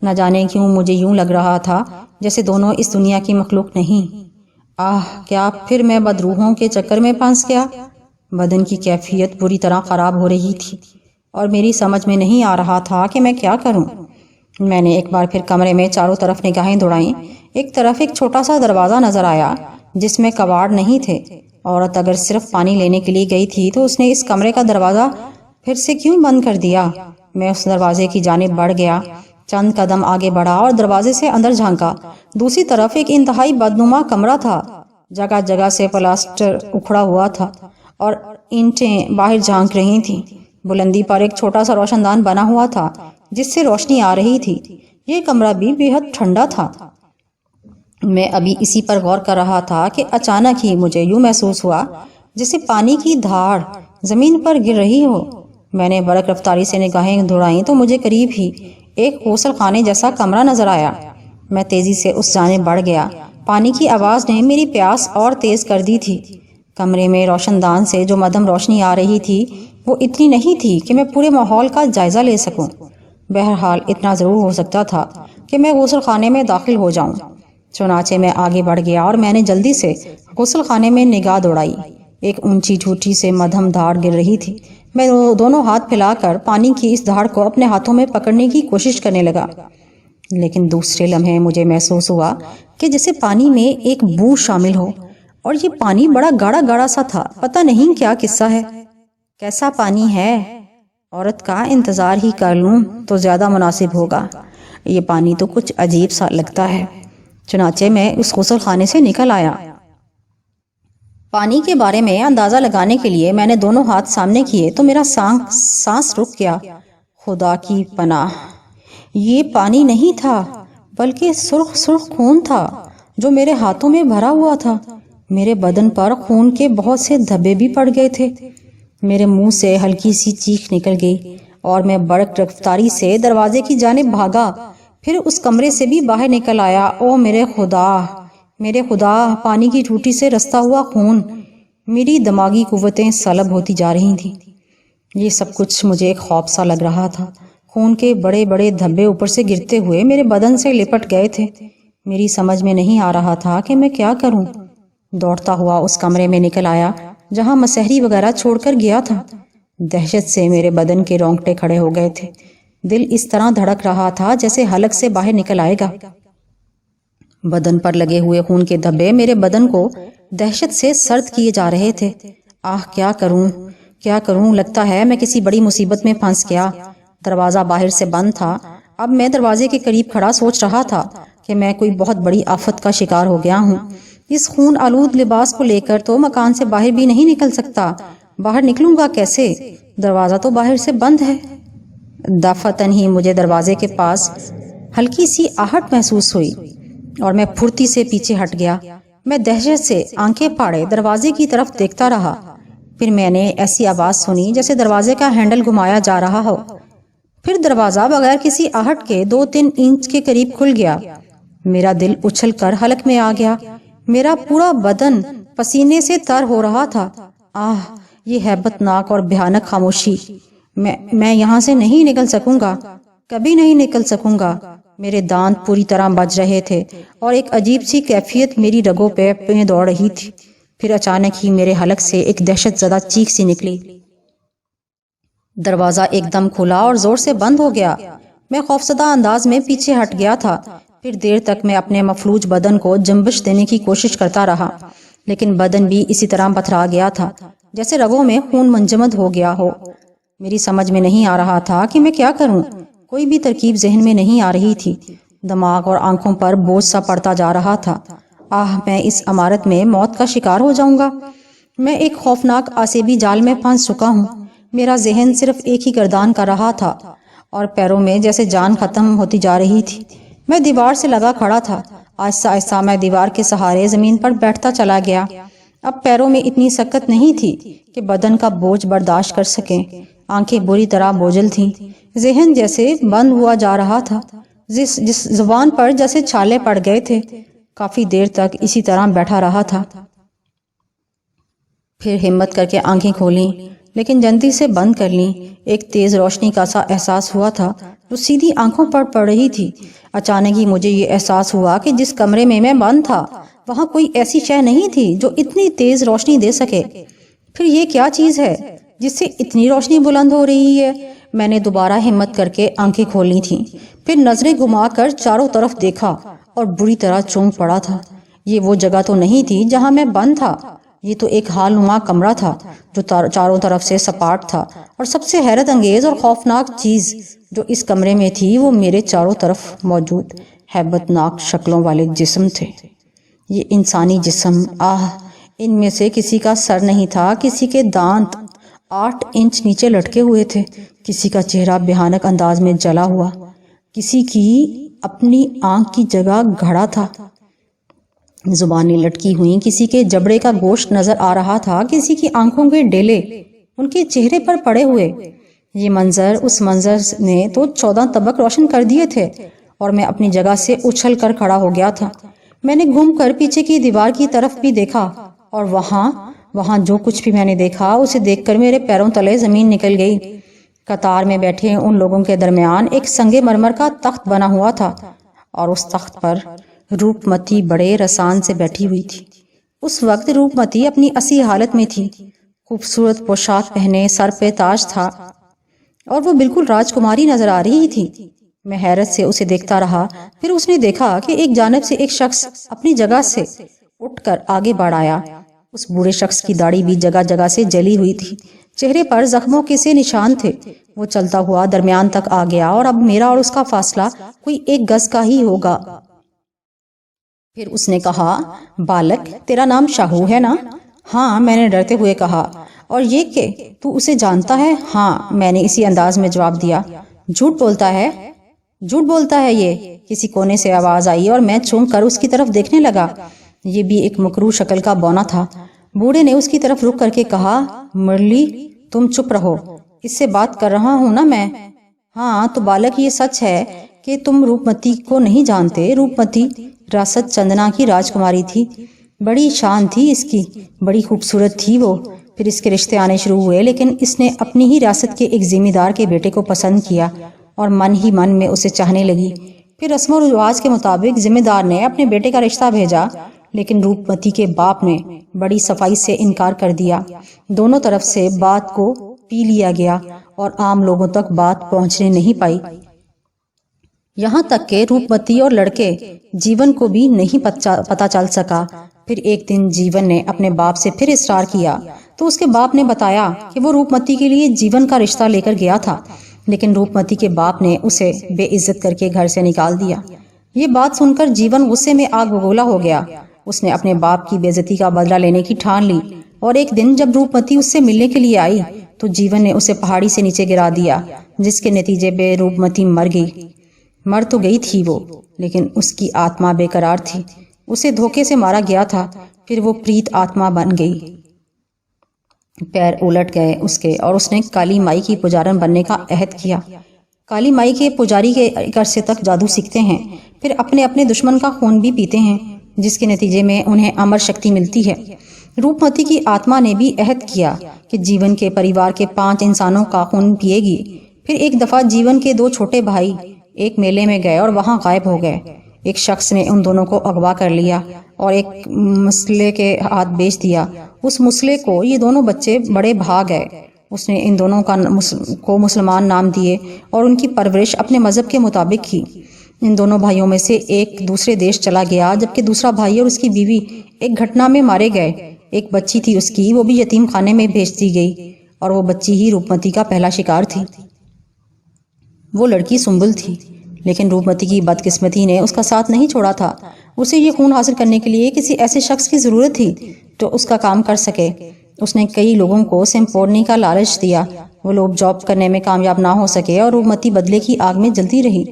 Speaker 1: نہ جانے کیوں مجھے یوں لگ رہا تھا جیسے دونوں اس دنیا کی مخلوق نہیں۔ کیا پھر میں بدروحوں کے چکر میں پھنس گیا؟ بدن کی کیفیت بری طرح خراب ہو رہی تھی اور میری سمجھ میں نہیں آ رہا تھا کہ میں کیا کروں۔ میں نے ایک بار پھر کمرے میں چاروں طرف نگاہیں دوڑائیں۔ ایک طرف ایک چھوٹا سا دروازہ نظر آیا جس میں کواڑ نہیں تھے۔ عورت اگر صرف پانی لینے کے لیے گئی تھی تو اس نے اس کمرے کا دروازہ پھر سے کیوں بند کر دیا؟ میں اس دروازے کی جانب بڑھ گیا، چند قدم آگے بڑھا اور دروازے سے اندر جھانکا۔ دوسری طرف ایک انتہائی بدنما کمرہ تھا۔ جگہ جگہ سے پلاسٹر اکھڑا ہوا تھا اور اینٹیں باہر جھانک رہی تھیں۔ بلندی پر ایک چھوٹا سا روشن دان بنا ہوا تھا جس سے روشنی آ رہی تھی۔ یہ کمرہ بھی بے حد ٹھنڈا تھا۔ میں ابھی اسی پر غور کر رہا تھا کہ اچانک ہی مجھے یوں محسوس ہوا جیسے پانی کی دھاڑ زمین پر گر رہی ہو۔ میں نے برق رفتاری سے نگاہیں دوڑائیں تو مجھے قریب ہی ایک غسل خانے جیسا کمرہ نظر آیا۔ میں تیزی سے اس جانب بڑھ گیا۔ پانی کی آواز نے میری پیاس اور تیز کر دی تھی۔ کمرے میں روشن دان سے جو مدھم روشنی آ رہی تھی وہ اتنی نہیں تھی کہ میں پورے ماحول کا جائزہ لے سکوں۔ بہرحال اتنا ضرور ہو سکتا تھا کہ میں غسل خانے میں داخل ہو جاؤں۔ چنانچہ میں آگے بڑھ گیا اور میں نے جلدی سے غسل خانے میں نگاہ دوڑائی۔ ایک اونچی ٹوٹی سے مدھم دھاڑ گر رہی تھی۔ میں دونوں ہاتھ پھیلا کر پانی کی اس دھاڑ کو اپنے ہاتھوں میں پکڑنے کی کوشش کرنے لگا، لیکن دوسرے لمحے مجھے محسوس ہوا کہ جیسے پانی میں ایک بو شامل ہو، اور یہ پانی بڑا گاڑھا گاڑھا سا تھا۔ پتہ نہیں کیا قصہ ہے، کیسا پانی ہے؟ عورت کا انتظار ہی کر لوں تو زیادہ مناسب ہوگا۔ یہ پانی تو کچھ عجیب سا لگتا ہے۔ چنانچہ میں اس غسل خانے سے نکل آیا۔ پانی کے بارے میں اندازہ لگانے کے لیے میں نے دونوں ہاتھ سامنے کیے تو میرا سانس رک گیا۔ خدا کی پناہ، یہ پانی نہیں تھا بلکہ سرخ سرخ خون تھا جو میرے ہاتھوں میں بھرا ہوا تھا۔ میرے بدن پر خون کے بہت سے دھبے بھی پڑ گئے تھے۔ میرے منہ سے ہلکی سی چیخ نکل گئی اور میں برق رفتاری سے دروازے کی جانب بھاگا، پھر اس کمرے سے بھی باہر نکل آیا۔ او میرے خدا، میرے خدا، پانی کی ٹوٹی سے رستا ہوا خون! میری دماغی قوتیں سلب ہوتی جا رہی تھیں۔ یہ سب کچھ مجھے ایک خواب سا لگ رہا تھا۔ خون کے بڑے بڑے دھبے اوپر سے گرتے ہوئے میرے بدن سے لپٹ گئے تھے۔ میری سمجھ میں نہیں آ رہا تھا کہ میں کیا کروں۔ دوڑتا ہوا اس کمرے میں نکل آیا جہاں مسحری وغیرہ چھوڑ کر گیا تھا۔ دہشت سے میرے بدن کے رونگٹے کھڑے ہو گئے تھے۔ دل اس طرح دھڑک رہا تھا جیسے حلق سے باہر نکل آئے گا۔ بدن پر لگے ہوئے خون کے دھبے میرے بدن کو دہشت سے سرد کیے جا رہے تھے۔ کیا کروں، کیا کروں؟ لگتا ہے میں کسی بڑی مصیبت میں پھنس گیا۔ دروازہ باہر سے بند تھا۔ اب میں دروازے کے قریب کھڑا سوچ رہا تھا کہ میں کوئی بہت بڑی آفت کا شکار ہو گیا ہوں۔ اس خون آلود لباس کو لے کر تو مکان سے باہر بھی نہیں نکل سکتا۔ باہر نکلوں گا کیسے؟ دروازہ تو باہر سے بند ہے۔ دفعتاً ہی مجھے دروازے کے پاس ہلکی سی آہٹ محسوس ہوئی اور میں پھرتی سے پیچھے ہٹ گیا۔ میں دہشت سے آنکھیں پھاڑے دروازے کی طرف دیکھتا رہا۔ پھر میں نے ایسی آواز سنی جیسے دروازے کا ہینڈل گھمایا جا رہا ہو۔ پھر دروازہ بغیر کسی آہٹ کے 2-3 انچ کے قریب کھل گیا۔ میرا دل اچھل کر حلق میں آ گیا۔ میرا پورا بدن پسینے سے تر ہو رہا تھا۔ یہ ہیبت ناک اور بھیانک خاموشی! میں یہاں سے نہیں نکل سکوں گا، کبھی نہیں نکل سکوں گا۔ میرے دانت پوری طرح بج رہے تھے اور ایک عجیب سی کیفیت میری رگوں پہ دوڑ رہی تھی۔ پھر اچانک ہی میرے حلق سے ایک دہشت زدہ چیخ سی نکلی۔ دروازہ ایک دم کھلا اور زور سے بند ہو گیا۔ میں خوفزدہ انداز میں پیچھے ہٹ گیا تھا۔ پھر دیر تک میں اپنے مفلوج بدن کو جنبش دینے کی کوشش کرتا رہا، لیکن بدن بھی اسی طرح پتھرا گیا تھا جیسے رگوں میں خون منجمد ہو گیا ہو۔ میری سمجھ میں نہیں آ رہا تھا کہ میں کیا کروں۔ کوئی بھی ترکیب ذہن میں نہیں آ رہی تھی۔ دماغ اور آنکھوں پر بوجھ سا پڑتا جا رہا تھا۔ میں اس عمارت میں موت کا شکار ہو جاؤں گا۔ میں ایک خوفناک آسیبی جال میں پھنس چکا ہوں۔ میرا ذہن صرف ایک ہی گردان کر رہا تھا اور پیروں میں جیسے جان ختم ہوتی جا رہی تھی۔ میں دیوار سے لگا کھڑا تھا۔ آہستہ آہستہ میں دیوار کے سہارے زمین پر بیٹھتا چلا گیا۔ اب پیروں میں اتنی سکت نہیں تھی کہ بدن کا بوجھ برداشت کر سکیں۔ آنکھیں بری طرح بوجھل تھیں۔ ذہن جیسے بند ہوا جا رہا تھا، جس زبان پر جیسے چھالے پڑ گئے تھے۔ کافی دیر تک اسی طرح بیٹھا رہا تھا، پھر ہمت کر کے آنکھیں کھولیں، لیکن جلدی سے بند کر لیں۔ ایک تیز روشنی کا سا احساس ہوا تھا جو سیدھی آنکھوں پر پڑ رہی تھی۔ اچانک ہی مجھے یہ احساس ہوا کہ جس کمرے میں بند تھا وہاں کوئی ایسی شے نہیں تھی جو اتنی تیز روشنی دے سکے۔ پھر یہ کیا چیز ہے جس سے اتنی روشنی بلند ہو رہی ہے؟ میں نے دوبارہ ہمت کر کے آنکھیں کھولی تھیں، پھر نظریں گھما کر چاروں طرف دیکھا اور بری طرح چونک پڑا تھا۔ یہ وہ جگہ تو نہیں تھی جہاں میں بند تھا، یہ تو ایک حال نما کمرہ تھا جو چاروں طرف سے سپاٹ تھا، اور سب سے حیرت انگیز اور خوفناک چیز جو اس کمرے میں تھی وہ میرے چاروں طرف موجود ہیبت ناک شکلوں والے جسم تھے۔ یہ انسانی جسم، ان میں سے کسی کا سر نہیں تھا، کسی کے دانت 8 انچ نیچے لٹکے ہوئے تھے، کسی کا چہرہ بھیانک انداز میں جلا ہوا، کسی کی اپنی آنکھ کی جگہ گھڑا تھا، زبانیں لٹکی ہوئیں، کسی کے جبڑے کا گوشت نظر آ رہا تھا، کسی کی آنکھوں کے ڈیلے ان کے چہرے پر پڑے ہوئے۔ یہ منظر، اس منظر نے تو 14 طبق روشن کر دیے تھے، اور میں اپنی جگہ سے اچھل کر کھڑا ہو گیا تھا۔ میں نے گھوم کر پیچھے کی دیوار کی طرف بھی دیکھا، اور وہاں جو کچھ بھی میں نے دیکھا اسے دیکھ کر میرے پیروں تلے زمین نکل گئی۔ قطار میں بیٹھے ان لوگوں کے درمیان ایک سنگ مرمر کا تخت بنا ہوا تھا، اور اس تخت پر روپ متی بڑے رسان سے بیٹھی ہوئی تھی۔ اس وقت روپ متی اپنی اصلی حالت میں تھی، خوبصورت پوشاک پہنے، سر پہ تاج تھا، اور وہ بالکل راجکماری نظر آ رہی تھی۔ میں حیرت سے اسے دیکھتا رہا، پھر اس نے دیکھا کہ ایک جانب سے ایک شخص اپنی جگہ سے اٹھ کر آگے بڑھ آیا۔ اس بوڑھے شخص کی داڑھی بھی جگہ جگہ سے جلی ہوئی تھی، چہرے پر زخموں کے سے نشان تھے۔ وہ چلتا ہوا درمیان تک آ گیا، اور اب میرا اور اس کا فاصلہ کوئی 1 گز کا ہی ہوگا۔ پھر اس نے کہا، بالک، تیرا نام شاہو ہے نا؟ ہاں، میں نے ڈرتے ہوئے کہا۔ اور یہ کہ تو اسے جانتا ہے؟ ہاں، میں نے اسی انداز میں جواب دیا۔ جھوٹ بولتا ہے، جھوٹ بولتا ہے یہ، کسی کونے سے آواز آئی، اور میں چونک کر اس کی طرف دیکھنے لگا۔ یہ بھی ایک مکروہ شکل کا بونا تھا۔ بوڑھے نے اس کی طرف رک کر کے کہا، مرلی، تم چپ رہو، اس سے بات کر رہا ہوں نا میں۔ ہاں تو بالک، یہ سچ ہے کہ تم روپ متی کو نہیں جانتے؟ روپ متی ریاست چندنا کی راجکماری تھی، بڑی شان تھی اس کی، بڑی خوبصورت تھی وہ۔ پھر اس کے رشتے آنے شروع ہوئے، لیکن اس نے اپنی ہی ریاست کے ایک ذمہ دار کے بیٹے کو پسند کیا، اور من ہی من میں اسے چاہنے لگی۔ پھر رسم و رواج کے مطابق ذمہ دار نے اپنے بیٹے کا رشتہ بھیجا، لیکن روپ متی کے باپ نے بڑی صفائی سے انکار کر دیا۔ دونوں طرف سے بات کو پی لیا گیا، اور عام لوگوں تک بات پہنچنے نہیں پائی، یہاں تک کہ روپ متی اور لڑکے جیون کو بھی نہیں پتا چل سکا۔ پھر ایک دن جیون نے اپنے باپ سے پھر اصرار کیا، تو اس کے باپ نے بتایا کہ وہ روپ متی کے لیے جیون کا رشتہ لے کر گیا تھا، لیکن روپ متی کے باپ نے اسے بے عزت کر کے گھر سے نکال دیا۔ یہ بات سن کر جیون غصے میں آگ بگولا ہو گیا۔ اس نے اپنے باپ کی بے عزتی کا بدلہ لینے کی ٹھان لی، اور ایک دن جب روپ متی اس سے ملنے کے لیے آئی تو جیون نے اسے پہاڑی سے نیچے گرا دیا، جس کے نتیجے میں روپ متی مر گئی۔ مر تو گئی تھی وہ، لیکن اس کی آتما بے قرار تھی۔ اسے دھوکے سے مارا گیا تھا، پھر وہ پریت آتما بن گئی۔ پیر الٹ گئے اس کے، اور اس نے کالی مائی کی پجارن بننے کا عہد کیا۔ کالی مائی کے پجاری کے ایک عرصے تک جادو سیکھتے ہیں، پھر اپنے اپنے دشمن کا خون بھی پیتے ہیں، جس کے نتیجے میں انہیں امر شکتی ملتی ہے۔ روپ متی کی آتما نے بھی عہد کیا کہ جیون کے پریوار کے 5 انسانوں کا خون پیے گی۔ پھر ایک دفعہ جیون کے 2 چھوٹے بھائی ایک میلے میں گئے اور وہاں غائب ہو گئے۔ ایک شخص نے ان دونوں کو اغوا کر لیا اور ایک مسلے کے ہاتھ بیچ دیا۔ اس مسلے کو یہ دونوں بچے بڑے بھاگ گئے۔ اس نے ان دونوں کو مسلمان نام دیے اور ان کی پرورش اپنے مذہب کے مطابق کی۔ ان دونوں بھائیوں میں سے ایک دوسرے دیش چلا گیا، جبکہ دوسرا بھائی اور اس کی بیوی ایک گھٹنا میں مارے گئے۔ ایک بچی تھی اس کی، وہ بھی یتیم خانے میں بھیج دی گئی، اور وہ بچی ہی روپ متی کا پہلا شکار تھی۔ وہ لڑکی سنبل تھی، لیکن روپ متی کی بدقسمتی نے اس کا ساتھ نہیں چھوڑا تھا۔ اسے یہ خون حاصل کرنے کے لیے کسی ایسے شخص کی ضرورت تھی جو اس کا کام کر سکے۔ اس نے کئی لوگوں کو سمپورنی کا لالچ دیا، وہ لوگ جاب کرنے میں کامیاب نہ ہو سکے اور روپمتی بدلے کی آگ میں جلتی رہی۔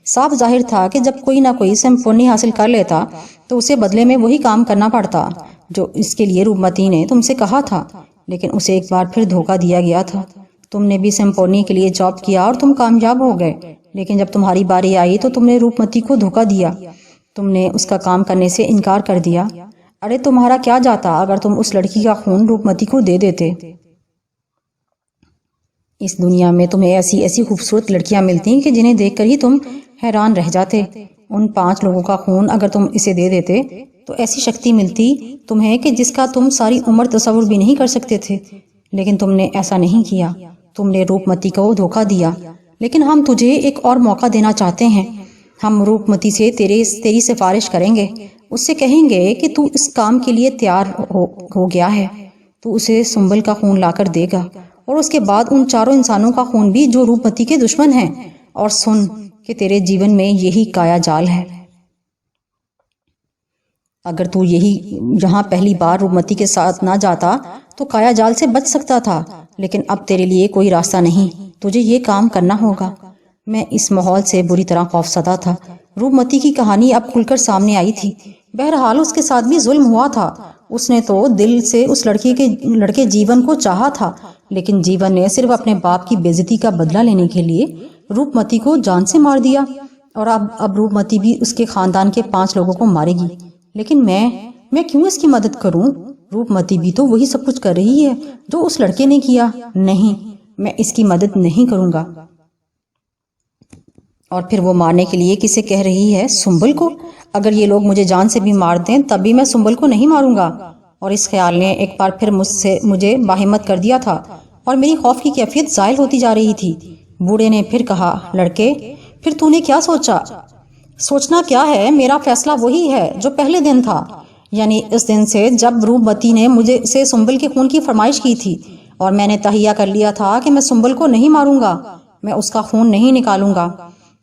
Speaker 1: صاف ظاہر تھا کہ جب کوئی نہ کوئی سمپونی حاصل کر لیتا تو اسے بدلے میں وہی کام کرنا پڑتا جو اس کے لیے روپمتی نے تم سے کہا تھا، لیکن اسے ایک بار پھر دھوکہ دیا گیا تھا۔ تم نے بھی سمپونی کے لیے جاب کیا اور تم کامیاب ہو گئے، لیکن جب تمہاری باری آئی تو تم نے روپمتی کو دھوکہ دیا، تم نے اس کا کام کرنے سے انکار کر دیا۔ ارے تمہارا کیا جاتا اگر تم اس لڑکی کا خون روپمتی کو دے دیتے؟ اس دنیا میں تمہیں ایسی ایسی خوبصورت لڑکیاں ملتی کہ جنہیں دیکھ کر ہی تم حیران رہ جاتے۔ ان 5 لوگوں کا خون اگر تم اسے دے دیتے تو ایسی شکتی ملتی تمہیں کہ جس کا تم ساری عمر تصور بھی نہیں کر سکتے تھے، لیکن تم نے ایسا نہیں کیا۔ تم نے روپمتی کو دھوکہ دیا، لیکن ہم تجھے ایک اور موقع دینا چاہتے ہیں۔ ہم روپمتی سے تیری سفارش کریں گے، اس سے کہیں گے کہ تو اس کام کے لیے تیار ہو گیا ہے، تو اسے سنبل کا خون لا کر دے گا، اور اس کے بعد ان 4 انسانوں کا خون بھی جو روپمتی کے دشمن ہیں، اور سن کہ تیرے جیون میں یہی کایا جال ہے۔ اگر تو یہاں پہلی بار روپمتی کے ساتھ نہ جاتا تو کایا جال سے بچ سکتا تھا، لیکن اب تیرے لیے کوئی راستہ نہیں، تجھے یہ کام کرنا ہوگا۔ میں اس ماحول سے بری طرح خوفزدہ تھا۔ روپمتی کی کہانی اب کھل کر سامنے آئی تھی۔ بہرحال اس کے ساتھ بھی ظلم ہوا تھا۔ اس نے تو دل سے اس لڑکے جیون کو چاہا تھا، لیکن جیون نے صرف اپنے باپ کی بے عزتی کا بدلہ لینے کے لیے روپمتی کو جان سے مار دیا، اور اب روپمتی بھی اس کے خاندان کے 5 لوگوں کو مارے گی۔ لیکن میں کیوں اس کی مدد کروں؟ روپمتی بھی تو وہی سب کچھ کر رہی ہے جو اس لڑکے نے کیا۔ نہیں، میں اس کی مدد نہیں کروں گا۔ اور پھر وہ مارنے کے لیے کسے کہہ رہی ہے؟ سنبل کو؟ اگر یہ لوگ مجھے جان سے بھی مار دیں تب بھی میں سنبل کو نہیں ماروں گا۔ اور اس خیال نے ایک بار پھر مجھے باہمت کر دیا تھا، اور میری خوف کی کیفیت زائل ہوتی جا رہی تھی۔ بوڑھے نے پھر کہا، لڑکے، پھر تو نے کیا سوچا؟ سوچنا کیا ہے، میرا فیصلہ وہی ہے جو پہلے دن تھا، یعنی اس دن سے جب روپمتی نے مجھے سے سنبل کے خون کی فرمائش کی تھی، اور میں نے تہیہ کر لیا تھا کہ میں سنبل کو نہیں ماروں گا، میں اس کا خون نہیں نکالوں گا۔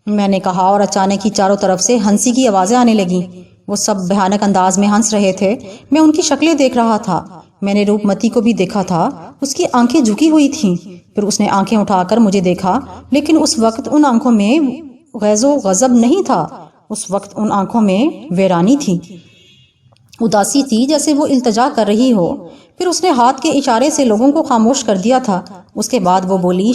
Speaker 1: میں نے کہا، اور اچانک ہی چاروں طرف سے ہنسی کی آوازیں آنے لگیں۔ وہ سب بھیانک انداز میں ہنس رہے تھے۔ میں ان کی شکلیں دیکھ رہا تھا۔ میں نے روپمتی کو بھی دیکھا تھا، اس کی آنکھیں جھکی ہوئی تھیں۔ پھر اس نے آنکھیں اٹھا کر مجھے دیکھا، لیکن اس وقت ان آنکھوں میں غیظ و غضب نہیں تھا، اس وقت ان آنکھوں میں ویرانی تھی، اداسی تھی، جیسے وہ التجا کر رہی ہو۔ پھر اس نے ہاتھ کے اشارے سے لوگوں کو خاموش کر دیا تھا۔ اس کے بعد وہ بولی،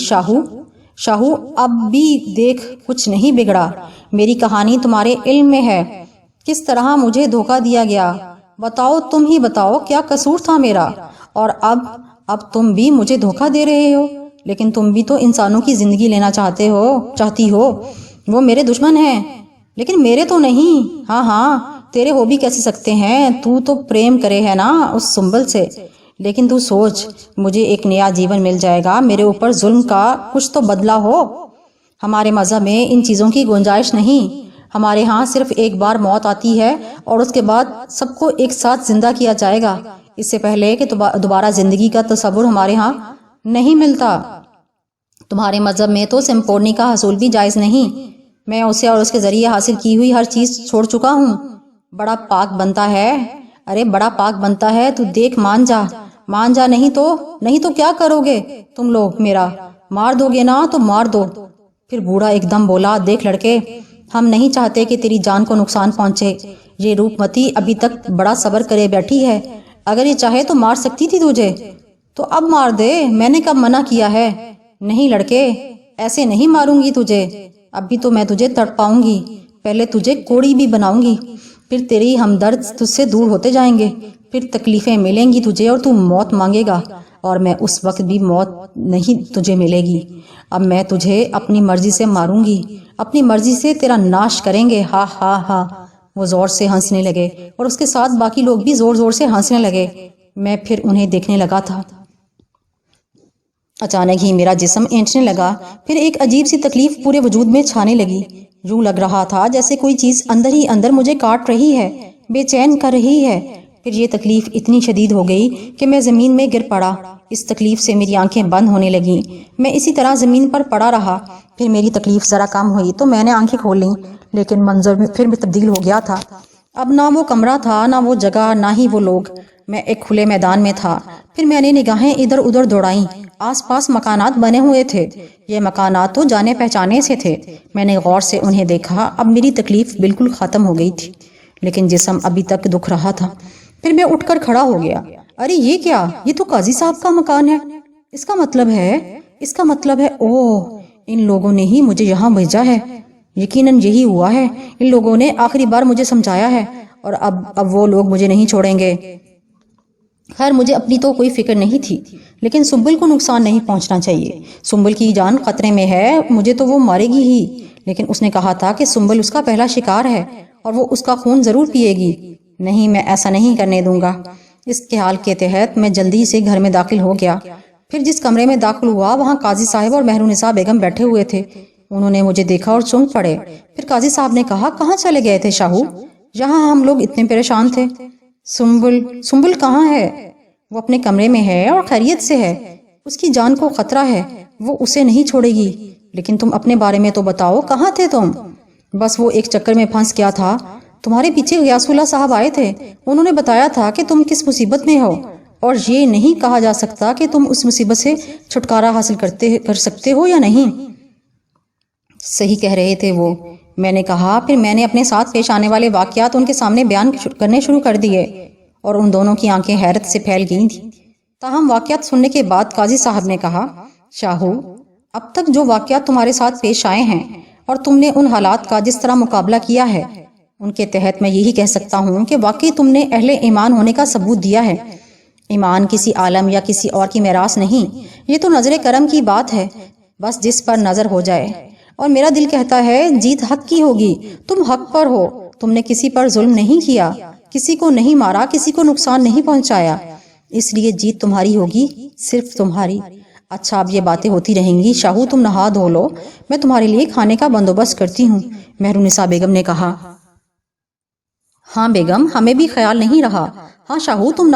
Speaker 1: شاہو، اب بھی دیکھ، کچھ نہیں بگڑا۔ میری کہانی تمہارے علم میں ہے، کس طرح مجھے دھوکہ دیا گیا۔ بتاؤ، تم ہی بتاؤ، کیا قصور تھا میرا؟ اور اب تم بھی مجھے دھوکہ دے رہے ہو، لیکن تم بھی تو انسانوں کی زندگی لینا چاہتی ہو۔ وہ میرے دشمن ہیں، لیکن میرے تو نہیں۔ ہاں، تیرے ہو بھی کیسے سکتے ہیں؟ تو پریم کرے ہے نا اس سنبل سے، لیکن تو سوچ، مجھے ایک نیا جیون مل جائے گا، میرے اوپر ظلم کا کچھ تو بدلہ ہو۔ ہمارے مذہب میں ان چیزوں کی گنجائش نہیں۔ ہمارے ہاں صرف ایک بار موت آتی ہے، اور اس کے بعد سب کو ایک ساتھ زندہ کیا جائے گا، اس سے پہلے کہ دوبارہ زندگی کا تصور ہمارے ہاں نہیں ملتا۔ تمہارے مذہب میں تو سمپونی کا حصول بھی جائز نہیں۔ میں اسے اور اس کے ذریعے حاصل کی ہوئی ہر چیز چھوڑ چکا ہوں۔ بڑا پاک بنتا ہے، بڑا پاک بنتا ہے، تو دیکھ، مان جا، نہیں تو کیا کرو گے تم لوگ؟ میرا مار دو گے نا تو مار دو۔ پھر بوڑھا ایک دم بولا، دیکھ لڑکے، ہم نہیں چاہتے کہ تیری جان کو نقصان پہنچے۔ یہ روپمتی ابھی تک بڑا صبر کرے بیٹھی ہے، اگر یہ چاہے تو مار سکتی تھی تجھے، تو اب مار دے، میں نے کب منع کیا ہے؟ نہیں لڑکے، ایسے نہیں ماروں گی تجھے، ابھی تو میں تجھے تڑپاؤں گی، پہلے تجھے کوڑی بھی بناؤں گی، پھر تیری ہمدرد تجھ سے دور ہوتے جائیں گے، پھر تکلیفیں ملیں گی تجھے اور تو موت مانگے گا، اور میں اس وقت بھی موت نہیں تجھے ملے گی۔ اب میں تجھے اپنی مرضی سے ماروں گی، اپنی مرضی سے تیرا ناش کریں گے۔ ہا ہا ہا۔ وہ زور سے ہنسنے لگے، اور اس کے ساتھ باقی لوگ بھی زور زور سے ہنسنے لگے۔ میں پھر انہیں دیکھنے لگا تھا۔ اچانک ہی میرا جسم اینٹنے لگا، پھر ایک عجیب سی تکلیف پورے وجود میں چھانے لگی۔ یوں لگ رہا تھا جیسے کوئی چیز اندر ہی اندر مجھے کاٹ رہی ہے، بے چین کر رہی ہے۔ پھر یہ تکلیف اتنی شدید ہو گئی کہ میں زمین میں گر پڑا۔ اس تکلیف سے میری آنکھیں بند ہونے لگیں۔ میں اسی طرح زمین پر پڑا رہا۔ پھر میری تکلیف ذرا کم ہوئی تو میں نے آنکھیں کھول لیں، لیکن منظر میں پھر بھی تبدیل ہو گیا تھا۔ اب نہ وہ کمرہ تھا، نہ وہ جگہ، نہ ہی وہ لوگ۔ میں ایک کھلے میدان میں تھا۔ پھر میں نے نگاہیں ادھر ادھر دوڑائیں۔ آس پاس مکانات بنے ہوئے تھے۔ یہ مکانات تو جانے پہچانے سے تھے۔ میں نے غور سے انہیں دیکھا۔ اب میری تکلیف بالکل ختم ہو گئی تھی، لیکن جسم ابھی تک دکھ رہا تھا۔ پھر میں اٹھ کر کھڑا ہو گیا۔ ارے یہ کیا؟ یہ تو قاضی صاحب کا مکان ہے۔ اس کا مطلب ہے اوہ، ان لوگوں نے ہی مجھے یہاں بھیجا ہے۔ یقیناً یہی ہوا ہے۔ ان لوگوں نے آخری بار مجھے سمجھایا ہے اور اب وہ لوگ مجھے نہیں چھوڑیں گے۔ خیر مجھے اپنی تو کوئی فکر نہیں تھی، لیکن سنبل کو نقصان نہیں پہنچنا چاہیے۔ سنبل کی جان خطرے میں ہے، مجھے تو وہ مارے گی ہی، لیکن اس نے کہا تھا کہ سنبل اس کا پہلا شکار ہے اور وہ اس کا خون ضرور پیے گی۔ نہیں، میں ایسا نہیں کرنے دوں گا۔ اس خیال کے تحت میں جلدی سے گھر میں داخل ہو گیا۔ پھر جس کمرے میں داخل ہوا وہاں قاضی صاحب اور مہرونسا بیگم بیٹھے ہوئے تھے۔ انہوں نے مجھے دیکھا اور چونک پڑے۔ پھر قاضی صاحب نے کہا، کہاں چلے گئے تھے شاہو؟ یہاں ہم لوگ اتنے پریشان تھے۔ سنبل کہاں ہے؟ وہ اپنے کمرے میں ہے اور خیریت سے ہے۔ اس کی جان کو خطرہ ہے، وہ اسے نہیں چھوڑے گی۔ لیکن تم اپنے بارے میں تو بتاؤ، کہاں تھے تم؟ بس وہ ایک چکر میں پھنس گیا تھا۔ تمہارے پیچھے غیاث اللہ صاحب آئے تھے، انہوں نے بتایا تھا کہ تم کس مصیبت میں ہو، اور یہ نہیں کہا جا سکتا کہ تم اس مصیبت سے چھٹکارا حاصل کر سکتے ہو یا نہیں۔ صحیح کہہ رہے تھے وہ، میں نے کہا۔ پھر میں نے اپنے ساتھ پیش آنے والے واقعات ان کے سامنے بیان کرنے شروع کر دیے اور ان دونوں کی آنکھیں حیرت سے پھیل گئی تھیں۔ تاہم واقعات سننے کے بعد قاضی صاحب نے کہا، شاہو، اب تک جو واقعات تمہارے ساتھ پیش آئے ہیں اور تم نے ان حالات کا جس طرح مقابلہ کیا ہے، ان کے تحت میں یہی کہہ سکتا ہوں کہ واقعی تم نے اہل ایمان ہونے کا ثبوت دیا ہے۔ ایمان کسی عالم یا کسی اور کی میراث نہیں، یہ تو نظر کرم کی بات ہے، بس جس پر نظر ہو جائے۔ اور میرا دل کہتا ہے جیت حق کی ہوگی۔ تم حق پر ہو، تم نے کسی پر ظلم نہیں کیا، کسی کو نہیں مارا، کسی کو نقصان نہیں پہنچایا، اس لیے جیت تمہاری ہوگی، صرف تمہاری۔ اچھا اب یہ باتیں ہوتی رہیں گی، شاہو تم نہا دھو لو، میں تمہارے لیے کھانے کا بندوبست کرتی ہوں، مہرونسا بیگم نے کہا۔ ہاں بیگم، ہمیں بھی خیال نہیں رہا۔ ہاں شاہو تم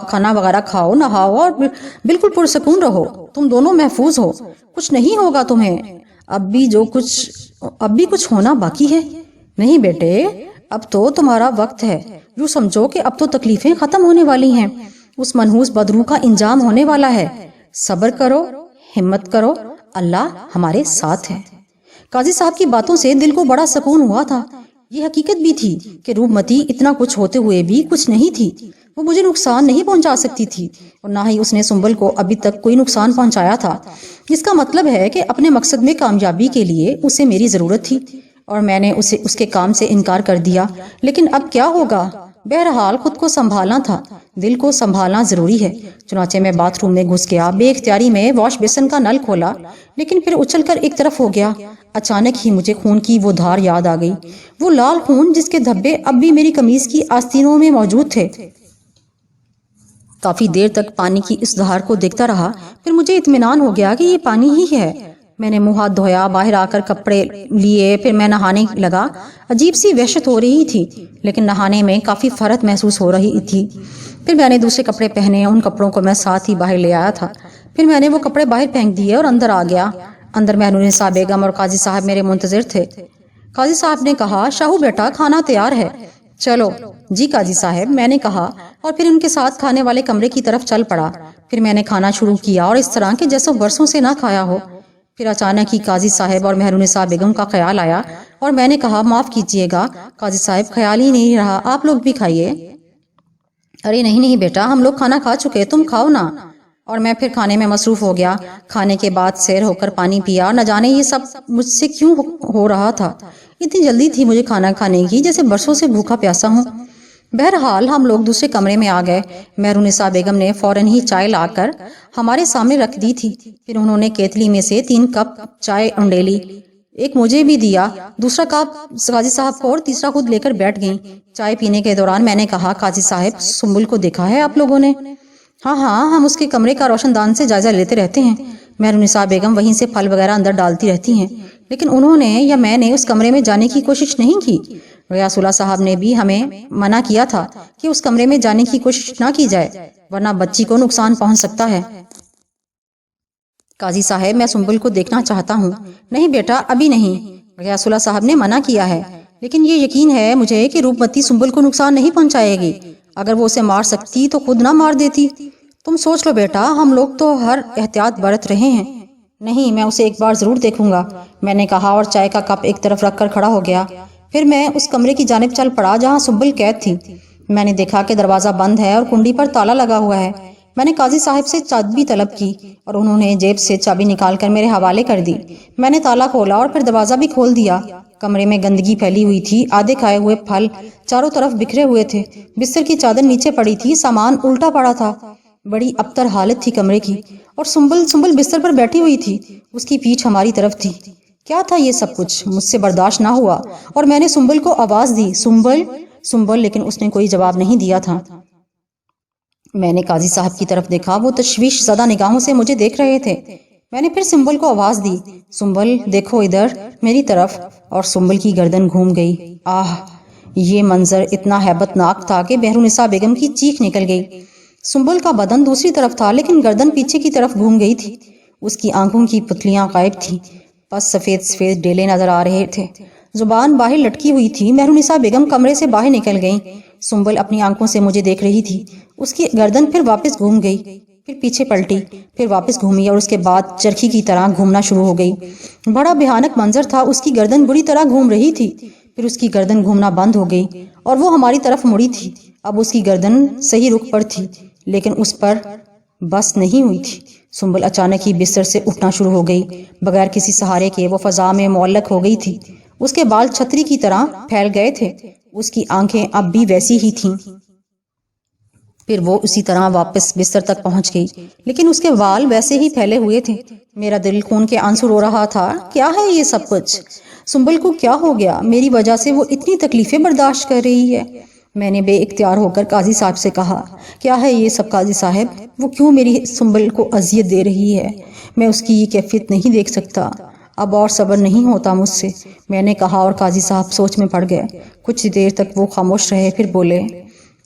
Speaker 1: کھانا وغیرہ کھاؤ، نہاؤ اور بالکل پرسکون رہو۔ تم دونوں محفوظ ہو، کچھ نہیں ہوگا تمہیں۔ اب بھی کچھ ہونا باقی ہے؟ نہیں بیٹے، اب تو تمہارا وقت ہے۔ یوں سمجھو کہ اب تو تکلیفیں ختم ہونے والی ہیں، اس منحوس بدروح کا انجام ہونے والا ہے۔ صبر کرو، ہمت کرو، اللہ ہمارے ساتھ ہے۔ قاضی صاحب کی باتوں سے دل کو بڑا سکون ہوا تھا۔ یہ حقیقت بھی تھی کہ روپمتی اتنا کچھ ہوتے ہوئے بھی کچھ نہیں تھی۔ وہ مجھے نقصان نہیں پہنچا سکتی تھی اور نہ ہی اس نے سنبل کو ابھی تک کوئی نقصان پہنچایا تھا۔ جس کا مطلب ہے کہ اپنے مقصد میں کامیابی کے لیے اسے میری ضرورت تھی اور میں نے اسے اس کے کام سے انکار کر دیا۔ لیکن اب کیا ہوگا؟ بہرحال خود کو سنبھالنا تھا، دل کو سنبھالنا ضروری ہے۔ چنانچہ میں باتھ روم میں گھس گیا، بے اختیاری میں واش بیسن کا نل کھولا، لیکن پھر اچھل کر ایک طرف ہو گیا۔ اچانک ہی مجھے خون کی وہ دھار یاد آ گئی، وہ لال خون جس کے دھبے اب بھی میری قمیض کی آستینوں میں موجود تھے۔ کافی دیر تک پانی کی اس دھار کو دیکھتا رہا، پھر مجھے اطمینان ہو گیا کہ یہ پانی ہی ہے۔ میں نے منہ ہاتھ دھویا، باہر آ کر کپڑے لیے، پھر میں نہانے لگا۔ عجیب سی وحشت ہو رہی تھی، لیکن نہانے میں کافی فرحت محسوس ہو رہی تھی۔ پھر میں نے دوسرے کپڑے پہنے، ان کپڑوں کو میں ساتھ ہی باہر لے آیا تھا۔ پھر میں نے وہ کپڑے باہر پھینک دیے اور اندر آ گیا۔ اندر مہرونسا بیگم اور قاضی صاحب میرے منتظر تھے۔ قاضی صاحب نے کہا، شاہو بیٹا کھانا تیار ہے، چلو۔ جی قاضی صاحب، میں نے کہا اور پھر ان کے ساتھ کھانے والے کمرے کی طرف چل پڑا۔ پھر میں نے کھانا شروع کیا اور اس طرح کہ جیسے برسوں سے نہ کھایا ہو۔ پھر اچانک ہی قاضی صاحب اور مہرونسا بیگم کا خیال آیا اور میں نے کہا، معاف کیجیے گا قاضی صاحب، خیال ہی نہیں رہا، آپ لوگ بھی کھائیے۔ ارے نہیں بیٹا، ہم لوگ کھانا کھا چکے، تم کھاؤ نا۔ اور میں پھر کھانے میں مصروف ہو گیا۔ کھانے کے بعد سیر ہو کر پانی پیا، اور نہ جانے یہ سب مجھ سے کیوں ہو رہا تھا۔ اتنی جلدی تھی مجھے کھانا کھانے کی، جیسے برسوں سے بھوکا پیاسا ہوں۔ بہرحال ہم لوگ دوسرے کمرے میں آ گئے۔ مہرونسا بیگم نے فوراً ہی چائے لا کر ہمارے سامنے رکھ دی تھی۔ پھر انہوں نے کیتلی میں سے 3 کپ چائے انڈیلی، ایک مجھے بھی دیا، دوسرا کپ قاضی صاحب کو اور تیسرا خود لے کر بیٹھ گئیں۔ چائے پینے کے دوران میں نے کہا، قاضی صاحب سنبل کو دیکھا ہے آپ لوگوں نے؟ ہاں، ہم اس کے کمرے کا روشن دان سے جائزہ لیتے رہتے ہیں۔ مہرونسا بیگم وہیں سے پھل وغیرہ اندر ڈالتی رہتی ہیں، لیکن انہوں نے یا میں نے اس کمرے میں جانے کی کوشش نہیں کی۔ غیاث اللہ صاحب نے بھی ہمیں منع کیا تھا کہ اس کمرے میں جانے کی کوشش نہ کی جائے، ورنہ بچی کو نقصان پہنچ سکتا ہے۔ قاضی صاحب، میں سنبل کو دیکھنا چاہتا ہوں۔ نہیں بیٹا، ابھی نہیں، غیاث اللہ صاحب نے منع کیا ہے، لیکن یہ یقین ہے مجھے کہ روپمتی سنبل کو نقصان نہیں پہنچائے گی۔ اگر وہ اسے مار سکتی تو خود نہ مار دیتی۔ تم سوچ لو بیٹا، ہم لوگ تو ہر احتیاط برت رہے ہیں۔ نہیں، میں اسے ایک بار ضرور دیکھوں گا، میں نے کہا اور چائے کا کپ ایک طرف رکھ کر کھڑا ہو گیا۔ پھر میں اس کمرے کی جانب چل پڑا جہاں سنبل قید تھی۔ میں نے دیکھا کہ دروازہ بند ہے اور کنڈی پر تالا لگا ہوا ہے۔ میں نے قاضی صاحب سے چابی طلب کی اور انہوں نے جیب سے چابی نکال کر میرے حوالے کر دی۔ میں نے تالا کھولا اور پھر دروازہ بھی کھول دیا۔ کمرے میں گندگی پھیلی ہوئی تھی، آدھے کھائے ہوئے پھل چاروں طرف بکھرے ہوئے تھے، بستر کی چادر نیچے پڑی تھی، سامان الٹا پڑا تھا۔ بڑی ابتر حالت تھی کمرے کی، اور سنبل بستر پر بیٹھی ہوئی تھی، اس کی پیٹھ ہماری طرف تھی۔ کیا تھا یہ سب کچھ؟ مجھ سے برداشت نہ ہوا اور میں نے سنبل کو آواز دی، سنبل، لیکن اس نے کوئی جواب نہیں دیا تھا۔ میں نے قاضی صاحب کی طرف دیکھا، وہ تشویش زدہ نگاہوں سے مجھے دیکھ رہے تھے۔ میں نے پھر سنبل کو آواز دی، سنبل دیکھو ادھر میری طرف، اور سنبل کی گردن گھوم گئی۔ آہ! یہ منظر اتنا ہیبت ناک تھا کہ بہرونسا بیگم کی چیخ نکل گئی۔ سنبل کا بدن دوسری طرف تھا لیکن گردن پیچھے کی طرف گھوم گئی تھی۔ اس کی آنکھوں کی پتلیاں غائب تھیں، بس سفید ڈیلے نظر آ رہے تھے۔ زبان باہر لٹکی ہوئی تھی۔ مہرونسا بیگم کمرے سے باہر نکل گئیں۔ سنبل اپنی آنکھوں سے مجھے دیکھ رہی تھی۔ اس کی گردن پھر واپس گھوم گئی، پھر پیچھے پلٹی، پھر واپس گھومی اور اس کے بعد چرخی کی طرح گھومنا شروع ہو گئی۔ بڑا بھیانک منظر تھا۔ اس کی گردن بری طرح گھوم رہی تھی، پھر اس کی گردن گھومنا بند ہو گئی اور وہ ہماری طرف مڑی تھی۔ اب اس کی گردن صحیح رخ پر تھی لیکن اس پر بس نہیں ہوئی تھی۔ سنبل اچانک ہی بستر سے اٹھنا شروع ہو گئی۔ بغیر کسی سہارے کے وہ فضا میں معلق ہو گئی تھی۔ اس کے بال چھتری کی طرح پھیل گئے تھے۔ اس کی آنکھیں اب بھی ویسی ہی تھیں۔ پھر وہ اسی طرح واپس بستر تک پہنچ گئی لیکن اس کے بال ویسے ہی پھیلے ہوئے تھے۔ میرا دل خون کے آنسو رو رہا تھا۔ کیا ہے یہ سب کچھ؟ سنبل کو کیا ہو گیا؟ میری وجہ سے وہ اتنی تکلیفیں برداشت کر رہی ہے۔ میں نے بے اختیار ہو کر قاضی صاحب سے کہا، کیا ہے یہ سب قاضی صاحب؟ وہ کیوں میری سنبل کو اذیت دے رہی ہے؟ میں اس کی یہ کیفیت نہیں دیکھ سکتا۔ اب اور صبر نہیں ہوتا مجھ سے، میں نے کہا، اور قاضی صاحب سوچ میں پڑ گئے۔ کچھ دیر تک وہ خاموش رہے، پھر بولے،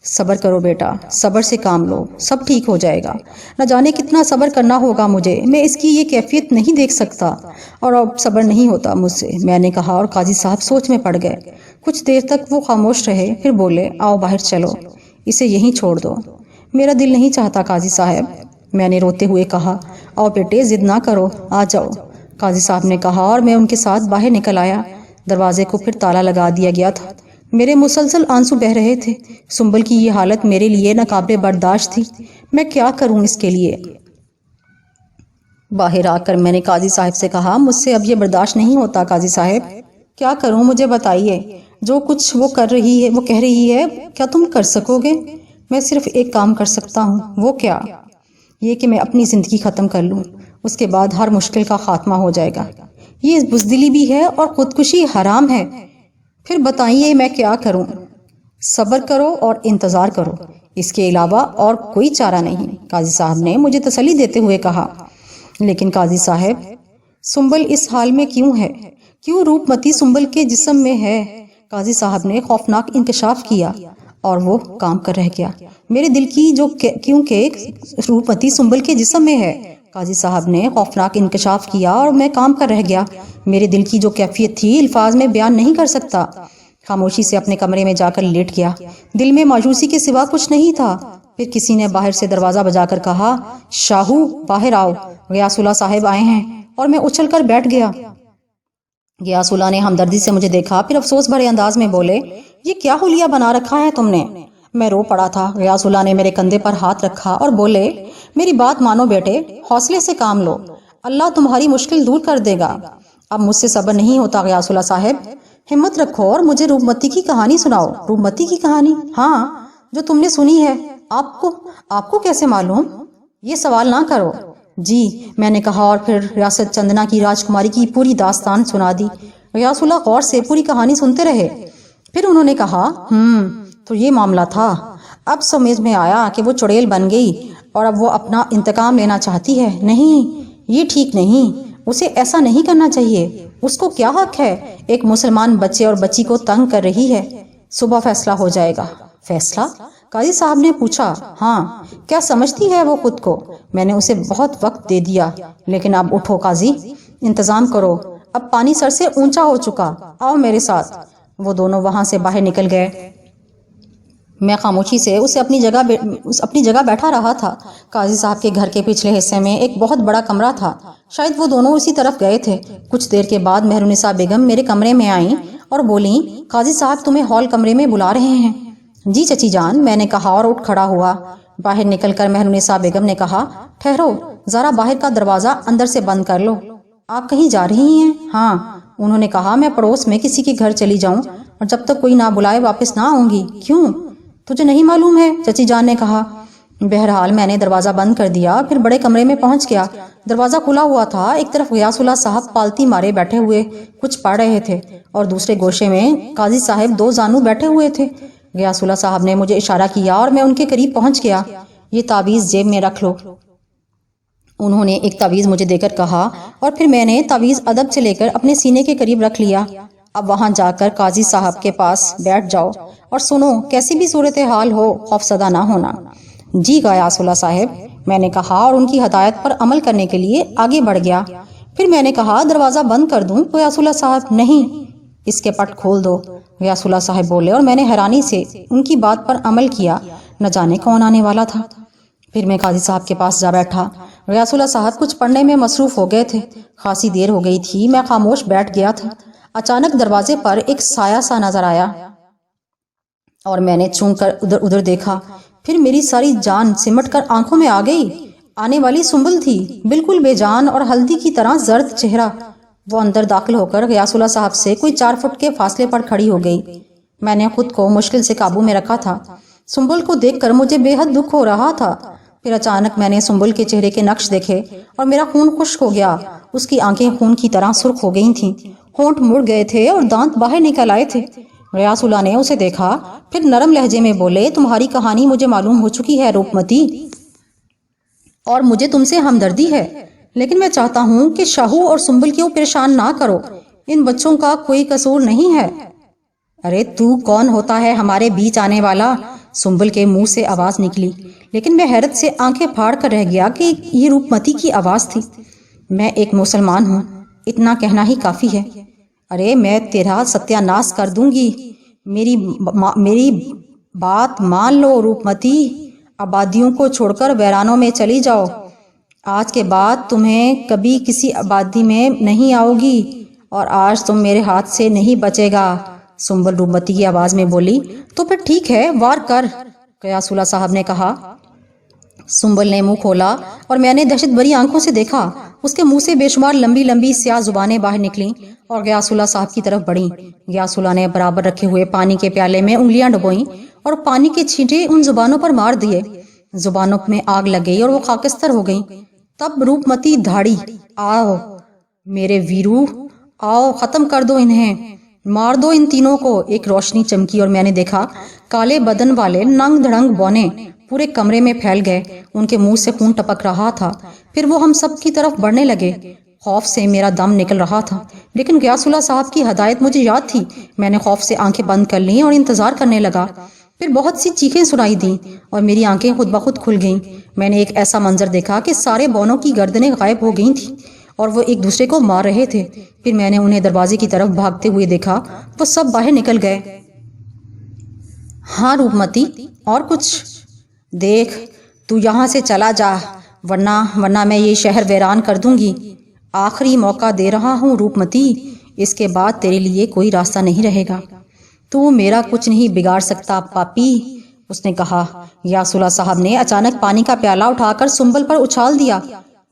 Speaker 1: صبر کرو بیٹا، صبر سے کام لو، سب ٹھیک ہو جائے گا۔ نہ جانے کتنا صبر کرنا ہوگا مجھے، میں اس کی یہ کیفیت نہیں دیکھ سکتا اور اب صبر نہیں ہوتا مجھ سے، میں نے کہا، اور قاضی صاحب سوچ میں پڑ گئے۔ کچھ دیر تک وہ خاموش رہے، پھر بولے، آؤ باہر چلو، اسے یہیں چھوڑ دو۔ میرا دل نہیں چاہتا قاضی صاحب، میں نے روتے ہوئے کہا۔ آؤ بیٹے، ضد نہ کرو، آ جاؤ، قاضی صاحب نے کہا اور میں ان کے ساتھ باہر نکل آیا۔ دروازے کو پھر تالا لگا دیا گیا تھا۔ میرے مسلسل آنسو بہہ رہے تھے۔ سنبل کی یہ حالت میرے لیے ناقابل برداشت تھی۔ میں کیا کروں اس کے لیے؟ باہر آ کر میں نے قاضی صاحب سے کہا، مجھ سے اب یہ برداشت نہیں ہوتا قاضی صاحب، کیا کروں مجھے بتائیے۔ جو کچھ وہ کر رہی ہے، وہ کہہ رہی ہے، کیا تم کر سکو گے؟ میں صرف ایک کام کر سکتا ہوں۔ وہ کیا؟ یہ کہ میں اپنی زندگی ختم کر لوں، اس کے بعد ہر مشکل کا خاتمہ ہو جائے گا۔ یہ بزدلی بھی ہے اور خودکشی حرام ہے۔ پھر بتائیے میں کیا کروں؟ صبر کرو اور انتظار کرو، اس کے علاوہ اور کوئی چارہ نہیں، قاضی صاحب نے مجھے تسلی دیتے ہوئے کہا۔ لیکن قاضی صاحب، سنبل اس حال میں کیوں ہے؟ کیوں روپ متی سنبل کے جسم میں ہے؟ قاضی صاحب نے خوفناک انکشاف کیا اور وہ کام کر رہ گیا۔ میرے دل کی جو کیونکہ روپ متی سنبل کے جسم میں ہے، قاضی صاحب نے خوفناک انکشاف کیا اور میں کام کر رہ گیا۔ میرے دل کی جو کیفیت تھی الفاظ میں بیان نہیں کر سکتا۔ خاموشی سے اپنے کمرے میں جا کر لیٹ گیا۔ دل میں مایوسی کے سوا کچھ نہیں تھا۔ پھر کسی نے باہر سے دروازہ بجا کر کہا، شاہو باہر آؤ، غیاث اللہ صاحب آئے ہیں، اور میں اچھل کر بیٹھ گیا۔ غیاث اللہ نے ہمدردی سے مجھے دیکھا، پھر افسوس بھرے انداز میں بولے، یہ کیا حلیہ بنا رکھا ہے تم نے؟ میں رو پڑا تھا۔ غیاث اللہ نے میرے کندھے پر ہاتھ رکھا اور بولے، میری بات مانو بیٹے، حوصلے سے کام لو، اللہ تمہاری مشکل دور کر دے گا۔ اب مجھ سے صبر نہیں ہوتا غیاث اللہ صاحب، ہمت رکھو اور مجھے روپ متی کی کہانی سناؤ۔ روپ متی کی کہانی؟ ہاں، جو تم نے سنی ہے۔ آپ کو کیسے معلوم؟ یہ سوال نہ کرو۔ جی، میں نے کہا اور پھر ریاست چندنا کی راجکماری کی پوری داستان سنا دی۔ غیاث اللہ غور سے پوری کہانی سنتے رہے۔ پھر انہوں نے کہا، تو یہ معاملہ تھا۔ اب سمجھ میں آیا کہ وہ چڑیل بن گئی اور اب وہ اپنا انتقام لینا چاہتی ہے۔ نہیں، یہ ٹھیک نہیں، اسے ایسا نہیں کرنا چاہیے۔ اس کو کیا حق ہے؟ ایک مسلمان بچے اور بچی کو تنگ کر رہی ہے۔ صبح فیصلہ ہو جائے گا۔ فیصلہ؟ قاضی صاحب نے پوچھا۔ ہاں، کیا سمجھتی ہے وہ خود کو؟ میں نے اسے بہت وقت دے دیا، لیکن اب اٹھو قاضی، انتظام کرو، اب پانی سر سے اونچا ہو چکا، آؤ میرے ساتھ۔ وہ دونوں وہاں سے باہر نکل گئے۔ میں خاموشی سے اپنی جگہ بیٹھا رہا تھا۔ قاضی صاحب کے گھر کے پچھلے حصے میں ایک بہت بڑا کمرہ تھا، شاید وہ دونوں اسی طرف گئے تھے۔ کچھ دیر کے بعد مہرونسا بیگم میرے کمرے میں آئیں اور بولیں، قاضی صاحب تمہیں ہال کمرے میں بلا رہے ہیں۔ جی چچی جان، میں نے کہا اور اٹھ کھڑا ہوا۔ باہر نکل کر مہرونسا بیگم نے کہا، ٹھہرو ذرا، باہر کا دروازہ اندر سے بند کر لو۔ آپ کہیں جا رہی ہیں؟ ہاں، انہوں نے کہا، میں پڑوس میں کسی کے گھر چلی جاؤں اور جب تک کوئی نہ بلائے واپس نہ آؤں گی۔ کیوں؟ تجھے نہیں معلوم ہے؟ چچی جان نے کہا۔ بہرحال میں نے دروازہ بند کر دیا، پھر بڑے کمرے میں پہنچ گیا۔ دروازہ کھلا ہوا تھا۔ ایک طرف غیاث اللہ صاحب پالتی مارے بیٹھے ہوئے کچھ پڑھ رہے تھے اور دوسرے گوشے میں قاضی صاحب دو زانو بیٹھے ہوئے تھے۔ غیاث اللہ صاحب نے مجھے اشارہ کیا اور میں ان کے قریب پہنچ گیا۔ یہ تعویذ جیب میں رکھ لو، انہوں نے ایک تعویذ مجھے دے کر کہا، اور پھر میں نے تعویذ ادب سے لے کر اپنے سینے کے قریب رکھ لیا۔ اب وہاں جا کر قاضی صاحب کے پاس بیٹھ جاؤ اور سنو، کیسی بھی صورتحال ہو خوف زدہ نہ ہونا۔ جی غیاث اللہ صاحب، میں نے کہا اور ان کی ہدایت پر عمل کرنے کے لیے آگے بڑھ گیا۔ پھر میں نے کہا، دروازہ بند کر دوں؟ غیاث اللہ صاحب، نہیں، اس کے پٹ کھول دو، غیاث اللہ صاحب بولے، اور میں نے حیرانی سے ان کی بات پر عمل کیا۔ نہ جانے کون آنے والا تھا۔ پھر میں قاضی صاحب کے پاس جا بیٹھا۔ غیاث اللہ صاحب کچھ پڑھنے میں مصروف ہو گئے تھے۔ خاصی دیر ہو گئی تھی، میں خاموش بیٹھ گیا تھا۔ اچانک دروازے پر ایک سایہ سا نظر آیا اور میں نے چونک کر ادھر ادھر دیکھا۔ پھر میری ساری جان سمٹ کر آنکھوں میں آ گئی۔ آنے والی سنبل تھی، بالکل بے جان اور ہلدی کی طرح زرد چہرہ۔ وہ اندر داخل ہو کر غیاث اللہ صاحب سے کوئی 4 فٹ کے فاصلے پر کھڑی ہو گئی۔ میں نے خود کو مشکل سے قابو میں رکھا تھا۔ سنبل کو دیکھ کر مجھے بے حد دکھ ہو رہا تھا۔ پھر اچانک میں نے سنبل کے چہرے کے نقش دیکھے اور میرا خون خشک ہو گیا۔ اس کی آنکھیں خون کی طرح سرخ ہو گئی تھیں، ہونٹ مڑ گئے تھے اور دانت باہر نکل آئے تھے۔ غیاث اللہ نے اسے دیکھا، پھر نرم لہجے میں بولے، تمہاری کہانی مجھے معلوم ہو چکی ہے روپمتی، اور مجھے تم سے ہمدردی ہے، لیکن میں چاہتا ہوں کہ شاہو اور سنبل کو پریشان نہ کرو۔ ان بچوں کا کوئی قصور نہیں ہے۔ ارے تو کون ہوتا ہے ہمارے بیچ آنے والا؟ سنبل کے منہ سے آواز نکلی، لیکن میں حیرت سے آنکھیں پھاڑ کر رہ گیا کہ یہ روپمتی کی آواز تھی۔ میں ایک مسلمان ہوں، اتنا کہنا ہی کافی ہے۔ ارے میں تیرا ستیہ ناش کر دوں گی، میری بات مان لو روپمتی، آبادیوں کو چھوڑ کر ویرانوں میں چلی جاؤ۔ آج کے بعد تمہیں کبھی کسی آبادی میں نہیں آؤ گی، اور آج تم میرے ہاتھ سے نہیں بچے گا۔ سنبل روپمتی کی آواز میں بولی، تو پھر ٹھیک ہے، وار کر، غیاث اللہ صاحب نے کہا۔ سنبل نے منہ کھولا اور میں نے دہشت بھری آنکھوں سے دیکھا۔ اس کے منہ سے بے شمار لمبی لمبی سیاہ زبانیں باہر نکلیں اور غیاث اللہ صاحب کی طرف بڑھیں۔ غیاث اللہ نے برابر رکھے ہوئے پانی کے پیالے میں انگلیاں ڈبوئیں اور پانی کے چھینٹے ان زبانوں پر مار دیے۔ زبانوں میں آگ لگ گئی اور وہ خاکستر ہو گئیں۔ تب روپمتی دھاڑی، آؤ میرے ویرو، آؤ ختم کر دو انہیں، مار دو ان تینوں کو۔ ایک روشنی چمکی اور میں نے دیکھا کالے بدن والے ننگ دھڑنگ بونے پورے کمرے میں پھیل گئے۔ ان کے منہ سے خون ٹپک رہا تھا۔ پھر وہ ہم سب کی طرف بڑھنے لگے۔ خوف سے میرا دم نکل رہا تھا، لیکن غیاث اللہ صاحب کی ہدایت مجھے یاد تھی۔ میں نے خوف سے آنکھیں بند کر لیں اور انتظار کرنے لگا۔ پھر بہت سی چیخیں سنائی دیں اور میری آنکھیں خود بخود کھل گئیں۔ میں نے ایک ایسا منظر دیکھا کہ سارے بونوں کی گردنیں غائب ہو گئی تھیں اور وہ ایک دوسرے کو مار رہے تھے۔ پھر میں نے انہیں دروازے کی طرف بھاگتے ہوئے دیکھا، وہ سب باہر نکل گئے۔ ہاں روپمتی، اور کچھ؟ دیکھ، تو یہاں سے چلا جا، ورنہ میں یہ شہر ویران کر دوں گی۔ آخری موقع دے رہا ہوں روپمتی، اس کے بعد تیرے لیے کوئی راستہ نہیں رہے گا۔ تو میرا کچھ نہیں بگاڑ سکتا پاپی، اس نے کہا۔ غیاث اللہ صاحب نے اچانک پانی کا پیالہ اٹھا کر سنبل پر اچھال دیا۔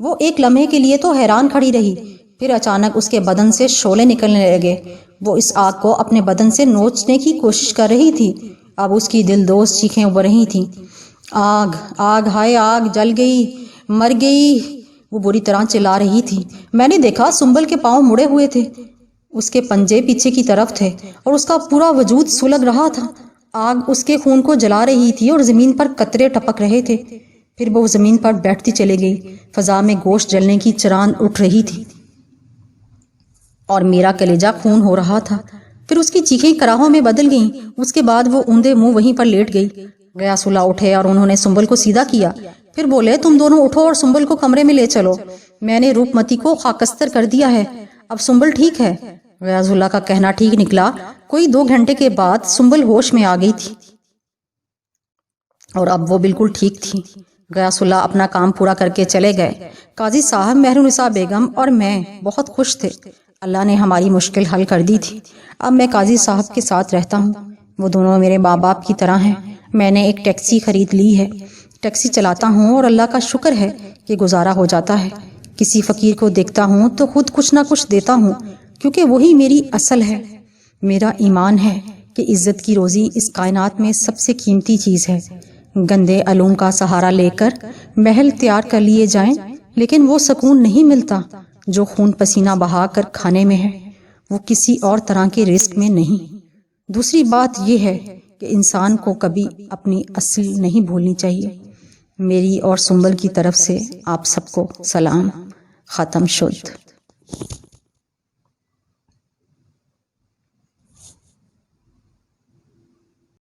Speaker 1: وہ ایک لمحے کے لیے تو حیران کھڑی رہی، پھر اچانک اس کے بدن سے شعلے نکلنے لگے۔ وہ اس آگ کو اپنے بدن سے نوچنے کی کوشش کر رہی تھی۔ اب اس کی دلدوز چیخیں ابھر رہی تھیں، آگ آگ، ہائے آگ، جل گئی، مر گئی، وہ بری طرح چلا رہی تھی۔ میں نے دیکھا سنبل کے پاؤں مڑے ہوئے تھے، اس کے پنجے پیچھے کی طرف تھے اور اس کا پورا وجود سلگ رہا تھا۔ آگ اس کے خون کو جلا رہی تھی اور زمین پر قطرے ٹپک رہے تھے۔ پھر وہ زمین پر بیٹھتی چلی گئی۔ فضا میں گوشت جلنے کی چراند اٹھ رہی تھی اور میرا کلیجہ خون ہو رہا تھا۔ پھر اس کی چیخیں کراہوں میں بدل گئیں۔ اس کے بعد وہ اوندے منہ وہیں پر لیٹ گئی۔ غیاث اللہ اٹھے اور انہوں نے سنبل کو سیدھا کیا، پھر بولے، تم دونوں اٹھو اور سنبل کو کمرے میں لے چلو۔ میں نے روپمتی کو خاکستر کر دیا ہے، اب سنبل ٹھیک ہے۔ غیاث اللہ کا کہنا ٹھیک نکلا۔ کوئی 2 گھنٹے کے بعد سنبل ہوش میں آ گئی تھی۔ اور اب وہ بالکل ٹھیک تھی۔ غیاث اللہ اپنا کام پورا کر کے چلے گئے۔ قاضی صاحب، مہرالنساء بیگم اور میں بہت خوش تھے۔ اللہ نے ہماری مشکل حل کر دی تھی۔ اب میں قاضی صاحب کے ساتھ رہتا ہوں۔ وہ دونوں میرے ماں باپ کی طرح ہیں۔ میں نے ایک ٹیکسی خرید لی ہے، ٹیکسی چلاتا ہوں اور اللہ کا شکر ہے کہ گزارا ہو جاتا ہے۔ کسی فقیر کو دیکھتا ہوں تو خود کچھ نہ کچھ دیتا ہوں، کیونکہ وہی میری اصل ہے۔ میرا ایمان ہے کہ عزت کی روزی اس کائنات میں سب سے قیمتی چیز ہے۔ گندے علوم کا سہارا لے کر محل تیار کر لیے جائیں، لیکن وہ سکون نہیں ملتا جو خون پسینہ بہا کر کھانے میں ہے، وہ کسی اور طرح کے رزق میں نہیں۔ دوسری بات یہ ہے کہ انسان کو کبھی اپنی اصل نہیں بھولنی چاہیے۔ میری اور سنبل کی طرف سے آپ سب کو سلام۔ ختم شد۔